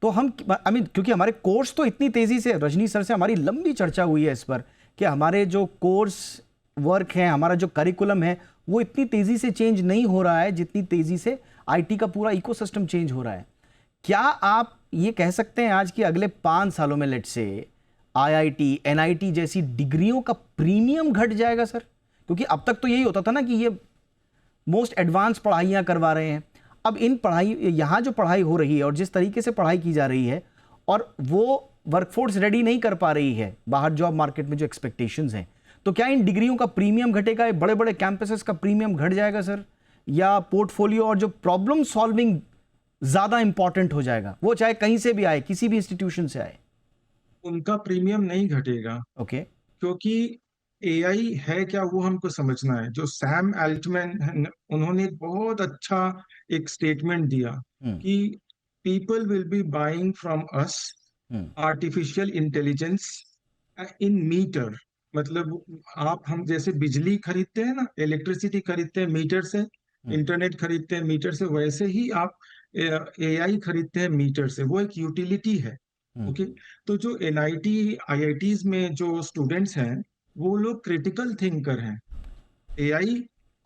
तो हम क्योंकि हमारे कोर्स तो इतनी तेजी से, रजनी सर से हमारी लंबी चर्चा हुई है इस पर कि हमारे जो कोर्स वर्क है, हमारा जो करिकुलम है, वो इतनी तेजी से चेंज नहीं हो रहा है जितनी तेजी से आईटी का पूरा इकोसिस्टम चेंज हो रहा है। क्या आप ये कह सकते हैं आज कि अगले 5 सालों में लेट से आईआईटी, एनआईटी जैसी डिग्रियों का प्रीमियम घट जाएगा सर? क्योंकि अब तक तो यही होता था ना कि ये मोस्ट एडवांस पढ़ाइयाँ करवा रहे हैं। अब इन पढ़ाई, यहाँ जो पढ़ाई हो रही है और जिस तरीके से पढ़ाई की जा रही है, और वो वर्कफोर्स रेडी नहीं कर पा रही है बाहर जॉब मार्केट में जो एक्सपेक्टेशंस हैं, तो क्या इन डिग्रियों का प्रीमियम घटेगा, बड़े बड़े कैंपसेस का प्रीमियम घट जाएगा सर, या पोर्टफोलियो और जो प्रॉब्लम सॉल्विंग ज़्यादा इंपॉर्टेंट हो जाएगा, वो चाहे कहीं से भी आए, किसी भी इंस्टीट्यूशन से आए? उनका प्रीमियम नहीं घटेगा, ओके। क्योंकि एआई है क्या वो हमको समझना है। जो सैम अल्टमैन है उन्होंने एक बहुत अच्छा एक स्टेटमेंट दिया हम्म। कि people will be buying from us hmm. Artificial intelligence in meter. मतलब आप हम जैसे बिजली खरीदते हैं ना, इलेक्ट्रिसिटी खरीदते हैं मीटर से, इंटरनेट खरीदते हैं मीटर से, वैसे ही आप एआई खरीदते हैं मीटर से। वो एक यूटिलिटी है। हम्म। ओके। तो जो एनआईटी आईआईटीज में जो स्टूडेंट्स हैं वो लोग क्रिटिकल थिंकर हैं। एआई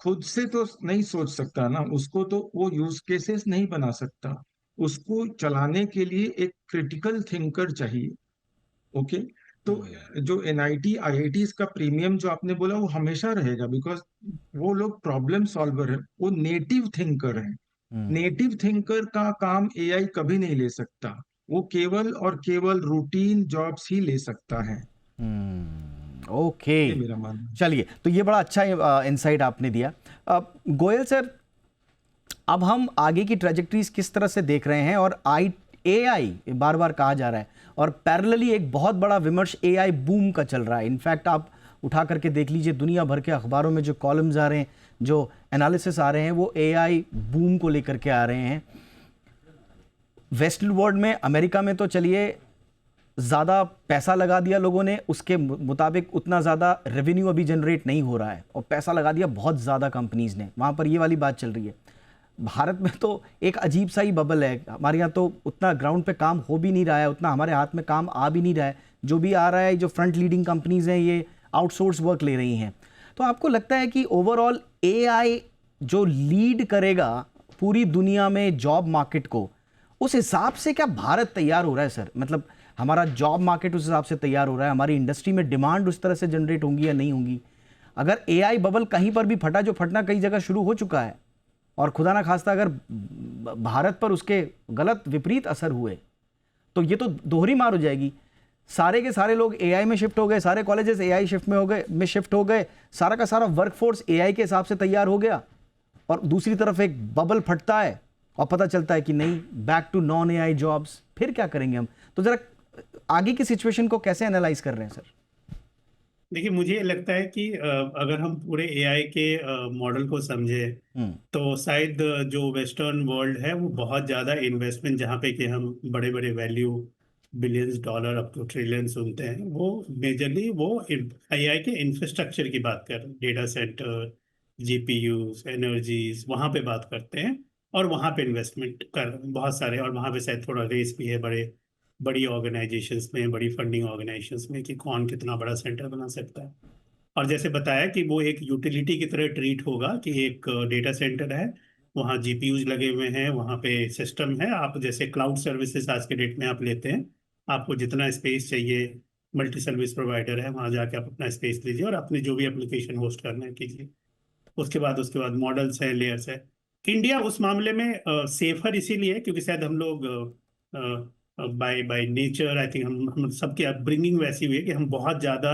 खुद से तो नहीं सोच सकता ना, उसको तो वो यूज केसेस नहीं बना सकता। उसको चलाने के लिए एक क्रिटिकल थिंकर चाहिए। ओके। तो जो एनआईटी आईआईटीज का प्रीमियम जो आपने बोला वो हमेशा रहेगा, बिकॉज वो लोग प्रॉब्लम सॉल्वर है, वो नेटिव थिंकर हैं। हम्म। नेटिव थिंकर का काम एआई कभी नहीं ले सकता। वो केवल और केवल रूटीन जॉब्स ही ले सकता है। ओके। ये मेरा मानना है। चलिए, तो ये बड़ा अच्छा इंसाइट आपने दिया। गोयल सर, अब हम आगे की ट्रेजेक्टरीज किस तरह से देख रहे हैं, और एआई बार बार कहा जा रहा है, और पैरेलली एक बहुत बड़ा विमर्श एआई बूम का चल रहा है। इनफैक्ट आप उठा करके देख लीजिए, दुनिया भर के अखबारों में जो कॉलम्स आ रहे हैं, जो एनालिसिस आ रहे हैं, वो एआई बूम को लेकर के आ रहे हैं। वेस्टर्न वर्ल्ड में, अमेरिका में तो चलिए ज़्यादा पैसा लगा दिया लोगों ने, उसके मुताबिक उतना ज़्यादा रेवेन्यू अभी जनरेट नहीं हो रहा है, और पैसा लगा दिया बहुत ज़्यादा कंपनीज़ ने, वहाँ पर ये वाली बात चल रही है। भारत में तो एक अजीब सा ही बबल है, हमारे यहाँ तो उतना ग्राउंड पे काम हो भी नहीं रहा है, उतना हमारे हाथ में काम आ भी नहीं रहा है। जो भी आ रहा है, जो फ्रंट लीडिंग कंपनीज़ हैं, ये आउटसोर्स वर्क ले रही हैं। तो आपको लगता है कि ओवरऑल एआई जो लीड करेगा पूरी दुनिया में जॉब मार्केट को, उस हिसाब से क्या भारत तैयार हो रहा है सर? मतलब हमारा जॉब मार्केट उस हिसाब से तैयार हो रहा है, हमारी इंडस्ट्री में डिमांड उस तरह से जनरेट होंगी या नहीं होंगी? अगर एआई बबल कहीं पर भी फटा, जो फटना कई जगह शुरू हो चुका है, और खुदा ना खास्ता अगर भारत पर उसके गलत विपरीत असर हुए, तो ये तो दोहरी मार हो जाएगी। सारे के सारे लोग एआई में शिफ्ट हो गए, सारे कॉलेजेस एआई शिफ्ट हो गए, सारा का सारा वर्कफोर्स एआई के हिसाब से तैयार हो गया, और दूसरी तरफ एक बबल फटता है और पता चलता है कि नहीं, back to non AI jobs. फिर क्या करेंगे हम? तो जरा आगे की सिचुएशन को कैसे एनालाइज कर रहे हैं सर? देखिए, मुझे लगता है कि अगर हम पूरे एआई के मॉडल को समझे, तो शायद जो वेस्टर्न वर्ल्ड है वो बहुत ज़्यादा इन्वेस्टमेंट, जहाँ पे कि हम बड़े बड़े value billions dollar up two trillion सुनते हैं, वो मेजरली वो एआई के इंफ्रास्ट्रक्चर की बात कर रहे हैं। डेटा सेंटर, जीपीयूज, एनर्जीज, वहाँ पे बात करते हैं, और वहाँ पे इन्वेस्टमेंट कर रहे हैं बहुत सारे। और वहाँ पे शायद थोड़ा रेस भी है बड़ी ऑर्गेनाइजेशंस में, बड़ी फंडिंग ऑर्गेनाइजेशंस में, कि कौन कितना बड़ा सेंटर बना सकता है। और जैसे बताया कि वो एक यूटिलिटी की तरह ट्रीट होगा, कि एक डेटा सेंटर है, वहाँ जीपीयूज लगे हुए हैं, वहाँ पे सिस्टम है। आप जैसे क्लाउड सर्विसेज आज के डेट में आप लेते हैं, आपको जितना स्पेस चाहिए, मल्टी सर्विस प्रोवाइडर है, वहाँ जाके आप अपना स्पेस लीजिए और अपने जो भी एप्लीकेशन होस्ट करना है कीजिए। उसके बाद मॉडल्स हैं, लेयर्स है। इंडिया उस मामले में सेफर इसीलिए है क्योंकि शायद हम लोग by by nature, I think हम सबकी अपब्रिंगिंग वैसी हुई है कि हम बहुत ज़्यादा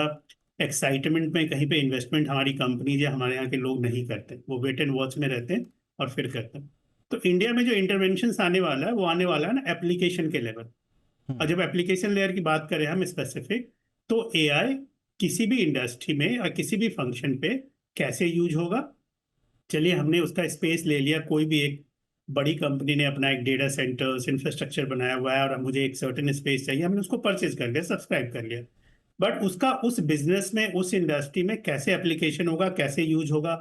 एक्साइटमेंट में कहीं पे इन्वेस्टमेंट हमारी कंपनी या हमारे यहाँ के लोग नहीं करते, वो वेट एंड वॉच में रहते हैं और फिर करते हैं। तो इंडिया में जो इंटरवेंशन आने वाला है, वो आने वाला है ना एप्लीकेशन के लेवल। और जब एप्लीकेशन लेयर की बात करें हम स्पेसिफिक, तो एआई किसी भी इंडस्ट्री में या किसी भी फंक्शन पे कैसे यूज होगा। चलिए, हमने उसका स्पेस ले लिया, कोई भी एक बड़ी कंपनी ने अपना एक डेटा सेंटर इंफ्रास्ट्रक्चर बनाया हुआ है, और मुझे एक सर्टेन स्पेस चाहिए, हमने उसको परचेज कर लिया, सब्सक्राइब कर लिया। बट उसका उस बिजनेस में, उस इंडस्ट्री में कैसे एप्लीकेशन होगा, कैसे यूज होगा,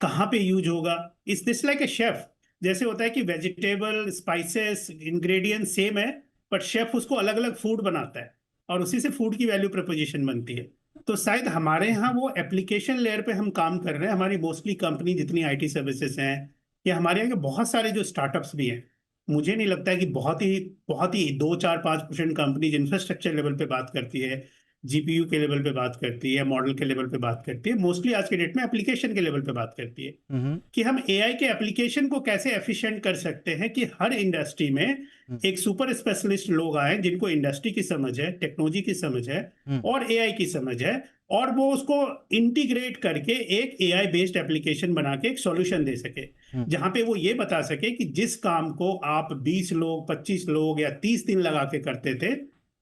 कहाँ पे यूज होगा, is this like a chef. जैसे होता है कि वेजिटेबल, स्पाइसेस, इंग्रेडिएंट सेम है, बट शेफ उसको अलग अलग फूड बनाता है, और उसी से फूड की वैल्यू प्रपोजिशन बनती है। तो शायद हमारे यहाँ वो एप्लीकेशन लेयर पे हम काम कर रहे हैं। हमारी मोस्टली कंपनी जितनी आईटी सर्विसेज हैं, या हमारे यहाँ के बहुत सारे जो स्टार्टअप्स भी हैं, मुझे नहीं लगता है कि बहुत ही 2, 4, 5% कंपनीज इंफ्रास्ट्रक्चर लेवल पे बात करती है, जीपीयू के लेवल पे बात करती है, मॉडल के लेवल पे बात करती है, मोस्टली आज के डेट में एप्लीकेशन के लेवल पे बात करती है कि हम एआई के एप्लीकेशन को कैसे एफिशिएंट कर सकते हैं कि हर इंडस्ट्री में एक सुपर स्पेशलिस्ट लोग आए जिनको इंडस्ट्री की समझ है, टेक्नोलॉजी की समझ है और एआई की समझ है, और वो उसको इंटीग्रेट करके एक एआई बेस्ड एप्लीकेशन बना के एक सॉल्यूशन दे सके, जहां पे वो ये बता सके कि जिस काम को आप 20 लोग, 25 लोग या 30 दिन लगा के करते थे,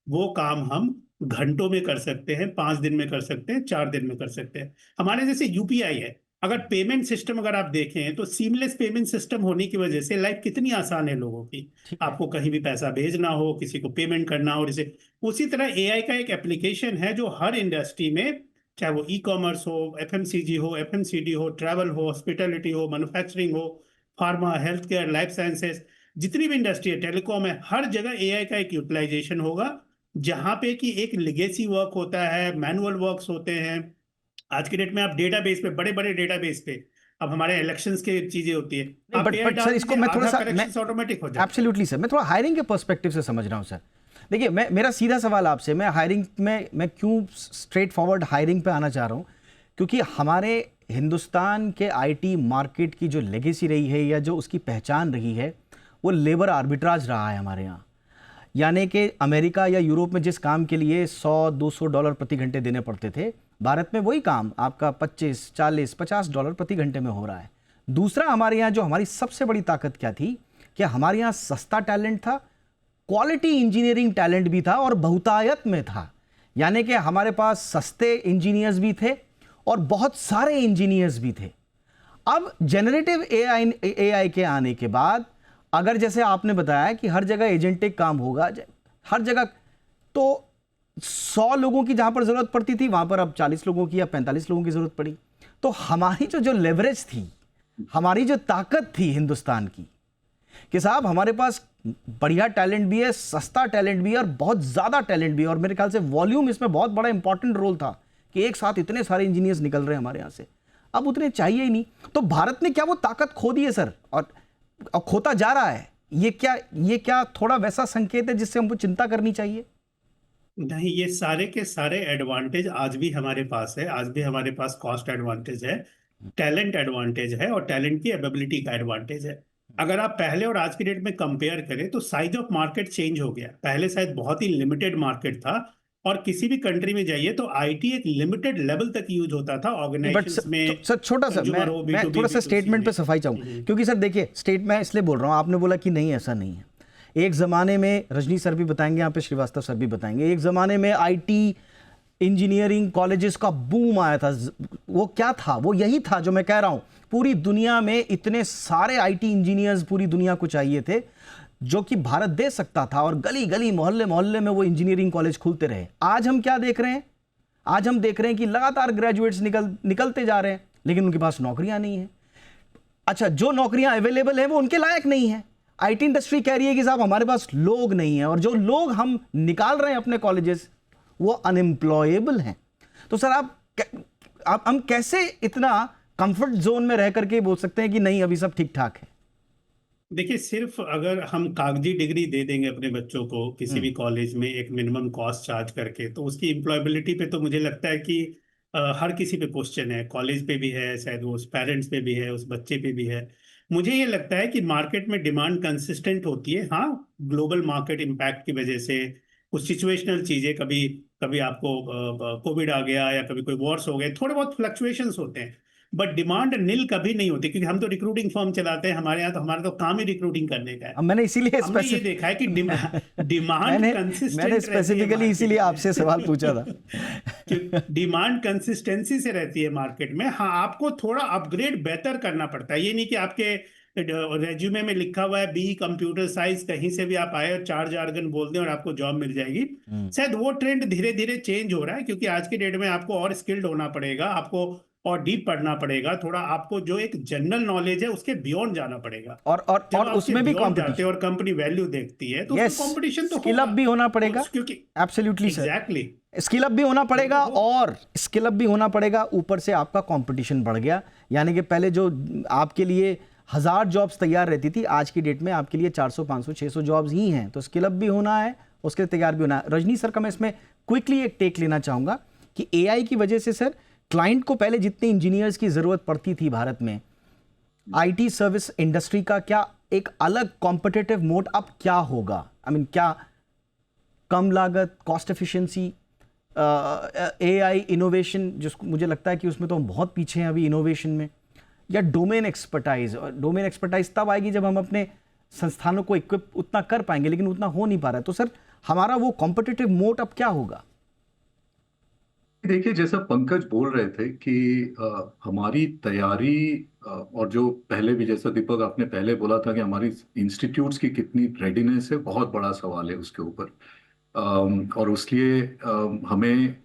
वो काम हम घंटों में कर सकते हैं, 5 दिन में कर सकते हैं, 4 दिन में कर सकते हैं। हमारे जैसे यूपीआई है, अगर पेमेंट सिस्टम अगर आप देखें तो सीमलेस पेमेंट सिस्टम होने की वजह से लाइफ कितनी आसान है लोगों की। आपको कहीं भी पैसा भेजना हो, किसी को पेमेंट करना हो, जैसे उसी तरह एआई का एक एप्लीकेशन है जो हर इंडस्ट्री में, चाहे वो ई कॉमर्स हो, एफएमसीजी हो, एफएमसीडी हो, ट्रैवल हो, हॉस्पिटैलिटी हो, मैन्युफैक्चरिंग हो, pharma, health care, life sciences, जितनी भी इंडस्ट्री है, टेलीकॉम है, हर जगह एआई का एक यूटिलाइजेशन होगा, जहां पे कि एक लेगेसी वर्क होता है, मैनुअल वर्क्स होते हैं। आज की डेट में आप डेटाबेस पे, बड़े बड़े डेटाबेस पे, अब हमारे इलेक्शंस की चीजें होती है, आप बट AI सर डाल इसको दीजिए, मैं थोड़ा आधा सा corrections automatic हो जाता है। एब्सोल्युटली सर, मैं थोड़ा हायरिंग के पर्सपेक्टिव से समझ रहा हूँ सर। देखिए, मेरा सीधा सवाल आपसे, मैं हायरिंग में मैं क्यों स्ट्रेट फॉरवर्ड हायरिंग पे आना चाह रहा हूँ, क्योंकि हमारे हिंदुस्तान के आईटी मार्केट की जो लेगेसी रही है या जो उसकी पहचान रही है, वो लेबर आर्बिट्राज रहा है हमारे यहाँ। यानी कि अमेरिका या यूरोप में जिस काम के लिए $100-200 प्रति घंटे देने पड़ते थे, भारत में वही काम आपका 25, 40, $50 प्रति घंटे में हो रहा है। दूसरा, हमारे यहाँ जो हमारी सबसे बड़ी ताकत क्या थी कि हमारे यहाँ सस्ता टैलेंट था, क्वालिटी इंजीनियरिंग टैलेंट भी था और बहुतायत में था। यानी कि हमारे पास सस्ते इंजीनियर्स भी थे और बहुत सारे इंजीनियर्स भी थे। अब जनरेटिव एआई के आने के बाद, अगर जैसे आपने बताया कि हर जगह एजेंटिक काम होगा, हर जगह, तो 100 लोगों की जहां पर जरूरत पड़ती थी, वहां पर अब 40 लोगों की या 45 लोगों की जरूरत पड़ी। तो हमारी जो लेवरेज थी, हमारी जो ताकत थी हिंदुस्तान की, कि साहब हमारे पास बढ़िया टैलेंट भी है, सस्ता टैलेंट भी है और बहुत ज्यादा टैलेंट भी है, और मेरे ख्याल से वॉल्यूम इसमें बहुत बड़ा इंपॉर्टेंट रोल था कि एक साथ इतने सारे इंजीनियर्स निकल रहे हैं हमारे यहाँ से। अब उतने चाहिए ही नहीं। तो भारत ने क्या वो ताकत खो दी है सर, और खोता जा रहा है? ये क्या थोड़ा वैसा संकेत है जिससे हमको चिंता करनी चाहिए? नहीं, ये सारे के सारे एडवांटेज आज भी हमारे पास है। आज भी हमारे पास कॉस्ट एडवांटेज है, टैलेंट एडवांटेज है और टैलेंट की एबिलिटी का एडवांटेज है। अगर आप पहले और आज की डेट में कंपेयर करें तो साइज ऑफ मार्केट चेंज हो गया। पहले शायद बहुत ही लिमिटेड मार्केट था, और किसी भी कंट्री में जाइए तो आईटी एक लिमिटेड लेवल तक यूज होता था ऑर्गेनाइजेशंस में। सर छोटा सा मैं थोड़ा सा स्टेटमेंट पे सफाई चाहूँ, क्योंकि सर देखिए, स्टेट मैं इसलिए बोल रहा हूँ, आपने बोला कि नहीं ऐसा नहीं है। एक ज़माने में, रजनी सर भी बताएंगे, यहाँ पे श्रीवास्तव सर भी बताएंगे, एक ज़माने में आईटी इंजीनियरिंग कॉलेजेस का बूम आया था। वो क्या था? वो यही था जो मैं कह रहा हूँ, पूरी दुनिया में इतने सारे आईटी इंजीनियर्स पूरी दुनिया को चाहिए थे जो कि भारत दे सकता था, और गली गली, मोहल्ले मोहल्ले में वो इंजीनियरिंग कॉलेज खुलते रहे। आज हम क्या देख रहे हैं? आज हम देख रहे हैं कि लगातार ग्रेजुएट्स निकलते जा रहे हैं, लेकिन उनके पास नौकरियां नहीं है। अच्छा, जो नौकरियां अवेलेबल है वो उनके लायक नहीं है। आईटी इंडस्ट्री कह रही है कि साहब हमारे पास लोग नहीं है, और जो लोग हम निकाल रहे हैं अपने कॉलेजेस, वो अनएम्प्लॉयेबल हैं। तो सर आप हम कैसे इतना कंफर्ट जोन में रह करके बोल सकते हैं कि नहीं अभी सब ठीक ठाक है? देखिए, सिर्फ अगर हम कागजी डिग्री दे देंगे अपने बच्चों को किसी भी कॉलेज में एक मिनिमम कॉस्ट चार्ज करके, तो उसकी एम्प्लॉयबिलिटी पे तो मुझे लगता है कि हर किसी पे क्वेश्चन है। कॉलेज पे भी है, शायद वो उस पेरेंट्स पे भी है, उस बच्चे पे भी है। मुझे ये लगता है कि मार्केट में डिमांड कंसिस्टेंट होती है। हाँ, ग्लोबल मार्केट इम्पैक्ट की वजह से कुछ सिचुएशनल चीज़ें, कभी कभी आपको कोविड आ गया या कभी कोई वॉर्स हो गए, थोड़े बहुत फ्लक्चुएशंस होते हैं, बट डिमांड नील कभी नहीं होती, क्योंकि हम तो रिक्रूटिंग फर्म चलाते हैं। हमारे यहाँ तो हमारा तो काम ही रिक्रूटिंग करने का है। अब मैंने इसीलिए हमने ये देखा है कि डिमांड कंसिस्टेंट, मैंने स्पेसिफिकली इसीलिए आपसे सवाल पूछा था। डिमांड कंसिस्टेंसी से रहती है मार्केट में। हाँ, आपको थोड़ा अपग्रेड बेहतर करना पड़ता है। ये नहीं कि आपके रेज्यूमे में लिखा हुआ है बी कंप्यूटर साइंस, कहीं से भी आप आए और 4 जार्गन बोल दें और आपको जॉब मिल जाएगी। शायद वो ट्रेंड धीरे धीरे चेंज हो रहा है, क्योंकि आज के डेट में आपको और स्किल्ड होना पड़ेगा, आपको और डीप पढ़ना पड़ेगा, थोड़ा आपको जो एक जनरल नॉलेज है उसके बियॉन्ड जाना पड़ेगा। और उसमें भी कंपटीशन, और कंपनी वैल्यू देखती है तो कंपटीशन तो स्किल अप भी होना पड़ेगा, क्योंकि absolutely sir, exactly skill up भी होना पड़ेगा, और स्किल अप भी होना पड़ेगा, ऊपर से आपका कंपटीशन बढ़ गया। यानी कि पहले जो आपके लिए 1000 जॉब्स तैयार रहती थी, आज की डेट में आपके लिए 400, 500, 600 जॉब्स ही हैं। तो स्किल अप भी होना है, उसके लिए तैयार भी होना है। रजनी सर का मैं इसमें क्विकली एक टेक लेना चाहूंगा कि एआई की वजह से सर क्लाइंट को पहले जितने इंजीनियर्स की जरूरत पड़ती थी भारत में, आईटी सर्विस इंडस्ट्री का क्या एक अलग कॉम्पिटिटिव मोड अब क्या होगा? आई मीन क्या कम लागत, कॉस्ट एफिशिएंसी, एआई इनोवेशन, जिसको मुझे लगता है कि उसमें तो हम बहुत पीछे हैं अभी इनोवेशन में, या डोमेन एक्सपर्टाइज? और डोमेन एक्सपर्टाइज तब आएगी जब हम अपने संस्थानों को इक्विप उतना कर पाएंगे, लेकिन उतना हो नहीं पा रहा है। तो सर हमारा वो कॉम्पिटिटिव मोड अब क्या होगा? देखिए, जैसा पंकज बोल रहे थे कि हमारी तैयारी और जो पहले भी, जैसा दीपक आपने पहले बोला था कि हमारी इंस्टीट्यूट्स की कितनी रेडीनेस है, बहुत बड़ा सवाल है उसके ऊपर। और उसलिए हमें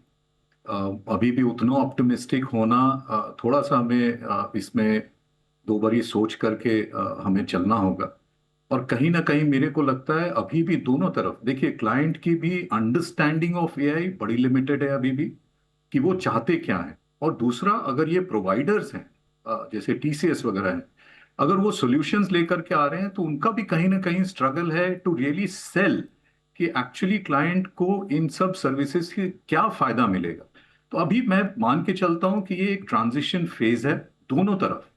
अभी भी उतना ऑप्टिमिस्टिक होना, थोड़ा सा हमें इसमें दो बारी सोच करके हमें चलना होगा। और कहीं ना कहीं मेरे को लगता है अभी भी दोनों तरफ, देखिए, क्लाइंट की भी अंडरस्टैंडिंग ऑफ एआई बड़ी लिमिटेड है अभी भी, कि वो चाहते क्या है। और दूसरा, अगर ये प्रोवाइडर्स हैं जैसे टीसीएस वगैरह हैं, अगर वो सॉल्यूशंस लेकर के आ रहे हैं तो उनका भी कहीं ना कहीं स्ट्रगल है टू रियली सेल कि एक्चुअली क्लाइंट को इन सब सर्विसेज से क्या फायदा मिलेगा। तो अभी मैं मान के चलता हूं कि ये एक ट्रांजिशन फेज है दोनों तरफ।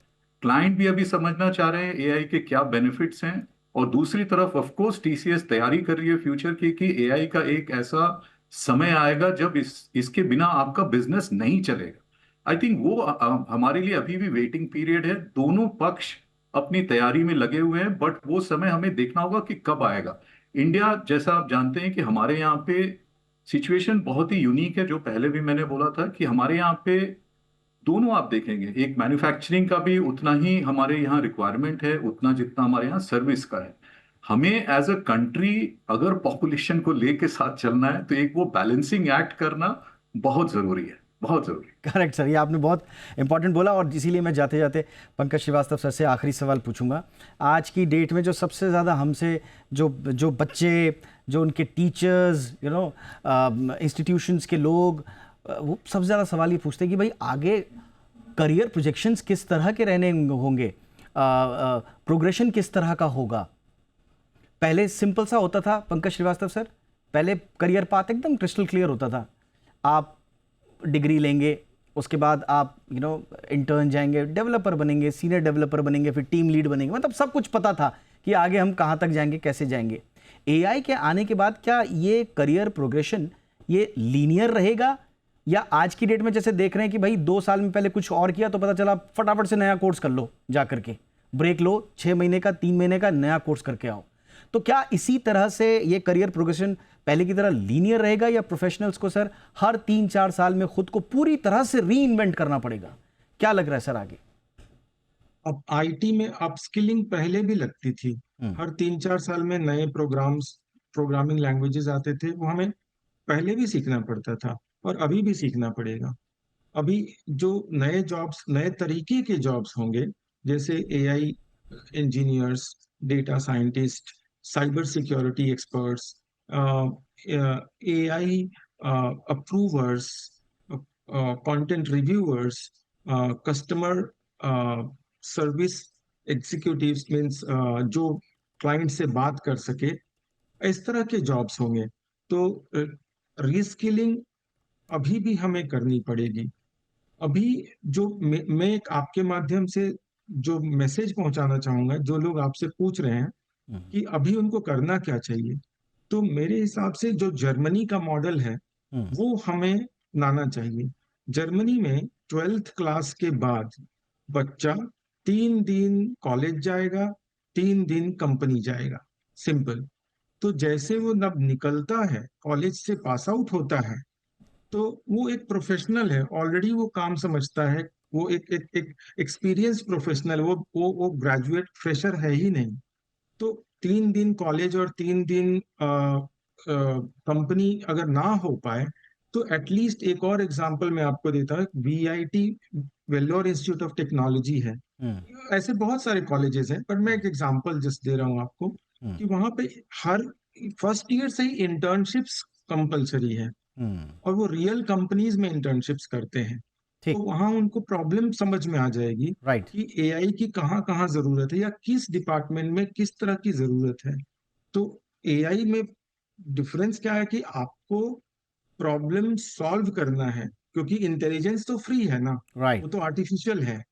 क्लाइंट भी अभी समझना चाह रहे हैं एआई के क्या बेनिफिट्स हैं, और दूसरी तरफ ऑफ कोर्स टीसीएस तैयारी कर रही है फ्यूचर की कि एआई का एक ऐसा समय आएगा जब इसके बिना आपका बिजनेस नहीं चलेगा। आई थिंक वो हमारे लिए अभी भी वेटिंग पीरियड है। दोनों पक्ष अपनी तैयारी में लगे हुए हैं, बट वो समय हमें देखना होगा कि कब आएगा। इंडिया, जैसा आप जानते हैं कि हमारे यहाँ पे सिचुएशन बहुत ही यूनिक है, जो पहले भी मैंने बोला था कि हमारे यहाँ पे दोनों आप देखेंगे, एक मैन्युफैक्चरिंग का भी उतना ही हमारे यहाँ रिक्वायरमेंट है, उतना जितना हमारे यहाँ सर्विस का है। हमें एज अ कंट्री अगर पॉपुलेशन को लेके साथ चलना है तो एक वो बैलेंसिंग एक्ट करना बहुत जरूरी है, बहुत जरूरी। करेक्ट सर, ये आपने बहुत इंपॉर्टेंट बोला, और इसीलिए मैं जाते जाते पंकज श्रीवास्तव सर से आखिरी सवाल पूछूंगा। आज की डेट में जो सबसे ज़्यादा हमसे जो बच्चे, जो उनके टीचर्स, इंस्टीट्यूशंस के लोग, वो सबसे ज़्यादा सवाल ये पूछते हैं कि भाई आगे करियर प्रोजेक्शंस किस तरह के रहने होंगे, प्रोग्रेशन किस तरह का होगा। पहले सिंपल सा होता था पंकज श्रीवास्तव सर, पहले करियर पाथ एकदम क्रिस्टल क्लियर होता था। आप डिग्री लेंगे, उसके बाद आप इंटर्न जाएंगे, डेवलपर बनेंगे, सीनियर डेवलपर बनेंगे, फिर टीम लीड बनेंगे, मतलब सब कुछ पता था कि आगे हम कहाँ तक जाएंगे, कैसे जाएंगे। एआई के आने के बाद क्या ये करियर प्रोग्रेशन ये लीनियर रहेगा, या आज की डेट में जैसे देख रहे हैं कि भाई 2 साल में पहले कुछ और किया तो पता चला फटाफट से नया कोर्स कर लो, जा करके ब्रेक लो, 6 महीने का 3 महीने का नया कोर्स करके आओ। तो क्या इसी तरह से ये करियर प्रोग्रेशन पहले की तरह लीनियर रहेगा, या प्रोफेशनल्स को सर हर 3-4 साल में खुद को पूरी तरह से री इन्वेंट करना पड़ेगा? क्या लग रहा है सर आगे? अब आईटी में अपस्किलिंग पहले भी लगती थी, हर 3-4 साल में नए प्रोग्रामिंग लैंग्वेजेस आते थे, वो हमें पहले भी सीखना पड़ता था और अभी भी सीखना पड़ेगा। अभी जो नए जॉब्स, नए तरीके के जॉब्स होंगे, जैसे AI engineers, data scientist, cyber security experts, AI approvers, content reviewers, customer service executives, means जो क्लाइंट से बात कर सके, इस तरह के जॉब्स होंगे। तो रीस्किलिंग अभी भी हमें करनी पड़ेगी। अभी जो मैं एक आपके माध्यम से जो मैसेज पहुंचाना चाहूंगा, जो लोग आपसे पूछ रहे हैं कि अभी उनको करना क्या चाहिए, तो मेरे हिसाब से जो जर्मनी का मॉडल है वो हमें लाना चाहिए। जर्मनी में 12th क्लास के बाद बच्चा 3 दिन कॉलेज जाएगा, 3 दिन कंपनी जाएगा, सिंपल। तो जैसे वो जब निकलता है, कॉलेज से पास आउट होता है, तो वो एक प्रोफेशनल है, ऑलरेडी वो काम समझता है, वो एक एक्सपीरियंस प्रोफेशनल, वो ग्रेजुएट फ्रेशर है ही नहीं। तो 3 दिन कॉलेज और 3 दिन कंपनी अगर ना हो पाए, तो एटलीस्ट एक और एग्जांपल मैं आपको देता हूँ, VIT, Vellore institute of technology है, ऐसे बहुत सारे कॉलेजेस हैं, पर मैं एक एग्जांपल जस्ट दे रहा हूँ आपको कि वहां पे हर फर्स्ट ईयर से ही इंटर्नशिप्स कंपलसरी है, और वो रियल कंपनीज में इंटर्नशिप्स करते हैं। तो वहां उनको प्रॉब्लम समझ में आ जाएगी कि एआई की कहाँ कहाँ जरूरत है, या किस डिपार्टमेंट में किस तरह की जरूरत है। तो एआई में डिफरेंस क्या है कि आपको प्रॉब्लम सॉल्व करना है, क्योंकि इंटेलिजेंस तो फ्री है ना, वो राइट, तो आर्टिफिशियल है।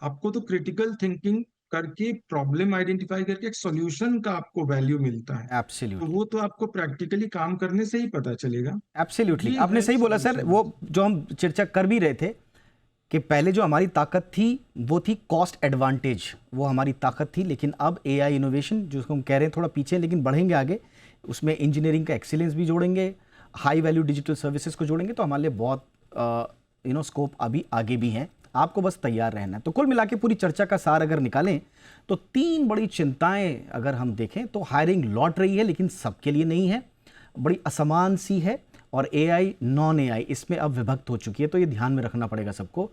आपको तो क्रिटिकल थिंकिंग करके प्रॉब्लम आइडेंटिफाई करके एक सॉल्यूशन का आपको वैल्यू मिलता है। तो एब्सोल्युटली, वो तो आपको प्रैक्टिकली काम करने से ही पता चलेगा। एब्सोल्युटली, ये आपने है सही बोला सर। सॉल्यूशन। वो जो हम चर्चा कर भी रहे थे कि पहले जो हमारी ताकत थी वो थी कॉस्ट एडवांटेज, वो हमारी ताकत थी, लेकिन अब एआई इनोवेशन जो हम कह रहे हैं थोड़ा पीछे, लेकिन बढ़ेंगे आगे, उसमें इंजीनियरिंग का एक्सीलेंस भी जोड़ेंगे, हाई वैल्यू डिजिटल सर्विसेज को जोड़ेंगे, तो हमारे लिए बहुत स्कोप अभी आगे भी हैं। आपको बस तैयार रहना है। तो कुल मिला के पूरी चर्चा का सार अगर निकालें तो 3 बड़ी चिंताएं अगर हम देखें तो हायरिंग लौट रही है, लेकिन सबके लिए नहीं है, बड़ी असमान सी है, और एआई नॉन एआई इसमें अब विभक्त हो चुकी है। तो ये ध्यान में रखना पड़ेगा सबको।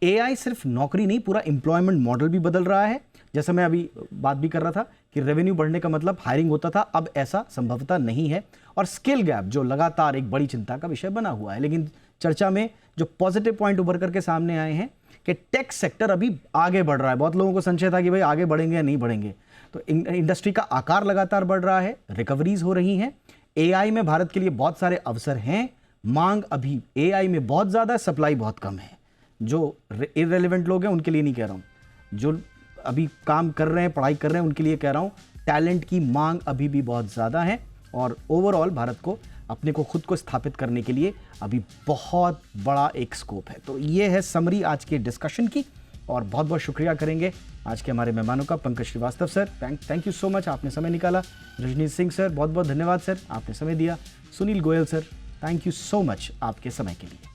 एआई सिर्फ नौकरी नहीं, पूरा एम्प्लॉयमेंट मॉडल भी बदल रहा है। जैसा मैं अभी बात भी कर रहा था कि रेवेन्यू बढ़ने का मतलब हायरिंग होता था, अब ऐसा संभवतः नहीं है। और स्किल गैप जो लगातार एक बड़ी चिंता का विषय बना हुआ है, लेकिन चर्चा में जो पॉजिटिव पॉइंट उभर करके सामने आए हैं कि टेक सेक्टर अभी आगे बढ़ रहा है। बहुत लोगों को संशय था कि भाई आगे बढ़ेंगे या नहीं बढ़ेंगे, तो इंडस्ट्री का आकार लगातार बढ़ रहा है, रिकवरीज हो रही हैं। एआई में भारत के लिए बहुत सारे अवसर हैं। मांग अभी एआई में बहुत ज़्यादा है, सप्लाई बहुत कम है। जो इररेलेवेंट लोग हैं उनके लिए नहीं कह रहा हूँ, जो अभी काम कर रहे हैं, पढ़ाई कर रहे हैं, उनके लिए कह रहा हूँ। टैलेंट की मांग अभी भी बहुत ज़्यादा है, और ओवरऑल भारत को अपने को खुद को स्थापित करने के लिए अभी बहुत बड़ा एक स्कोप है। तो ये है समरी आज के डिस्कशन की, और बहुत बहुत शुक्रिया करेंगे आज के हमारे मेहमानों का। Pankaj Srivastava sir, thank you so much, आपने समय निकाला। रजनीश सिंह सर, बहुत बहुत धन्यवाद सर, आपने समय दिया। Sunil Goyal sir, thank you so much आपके समय के लिए।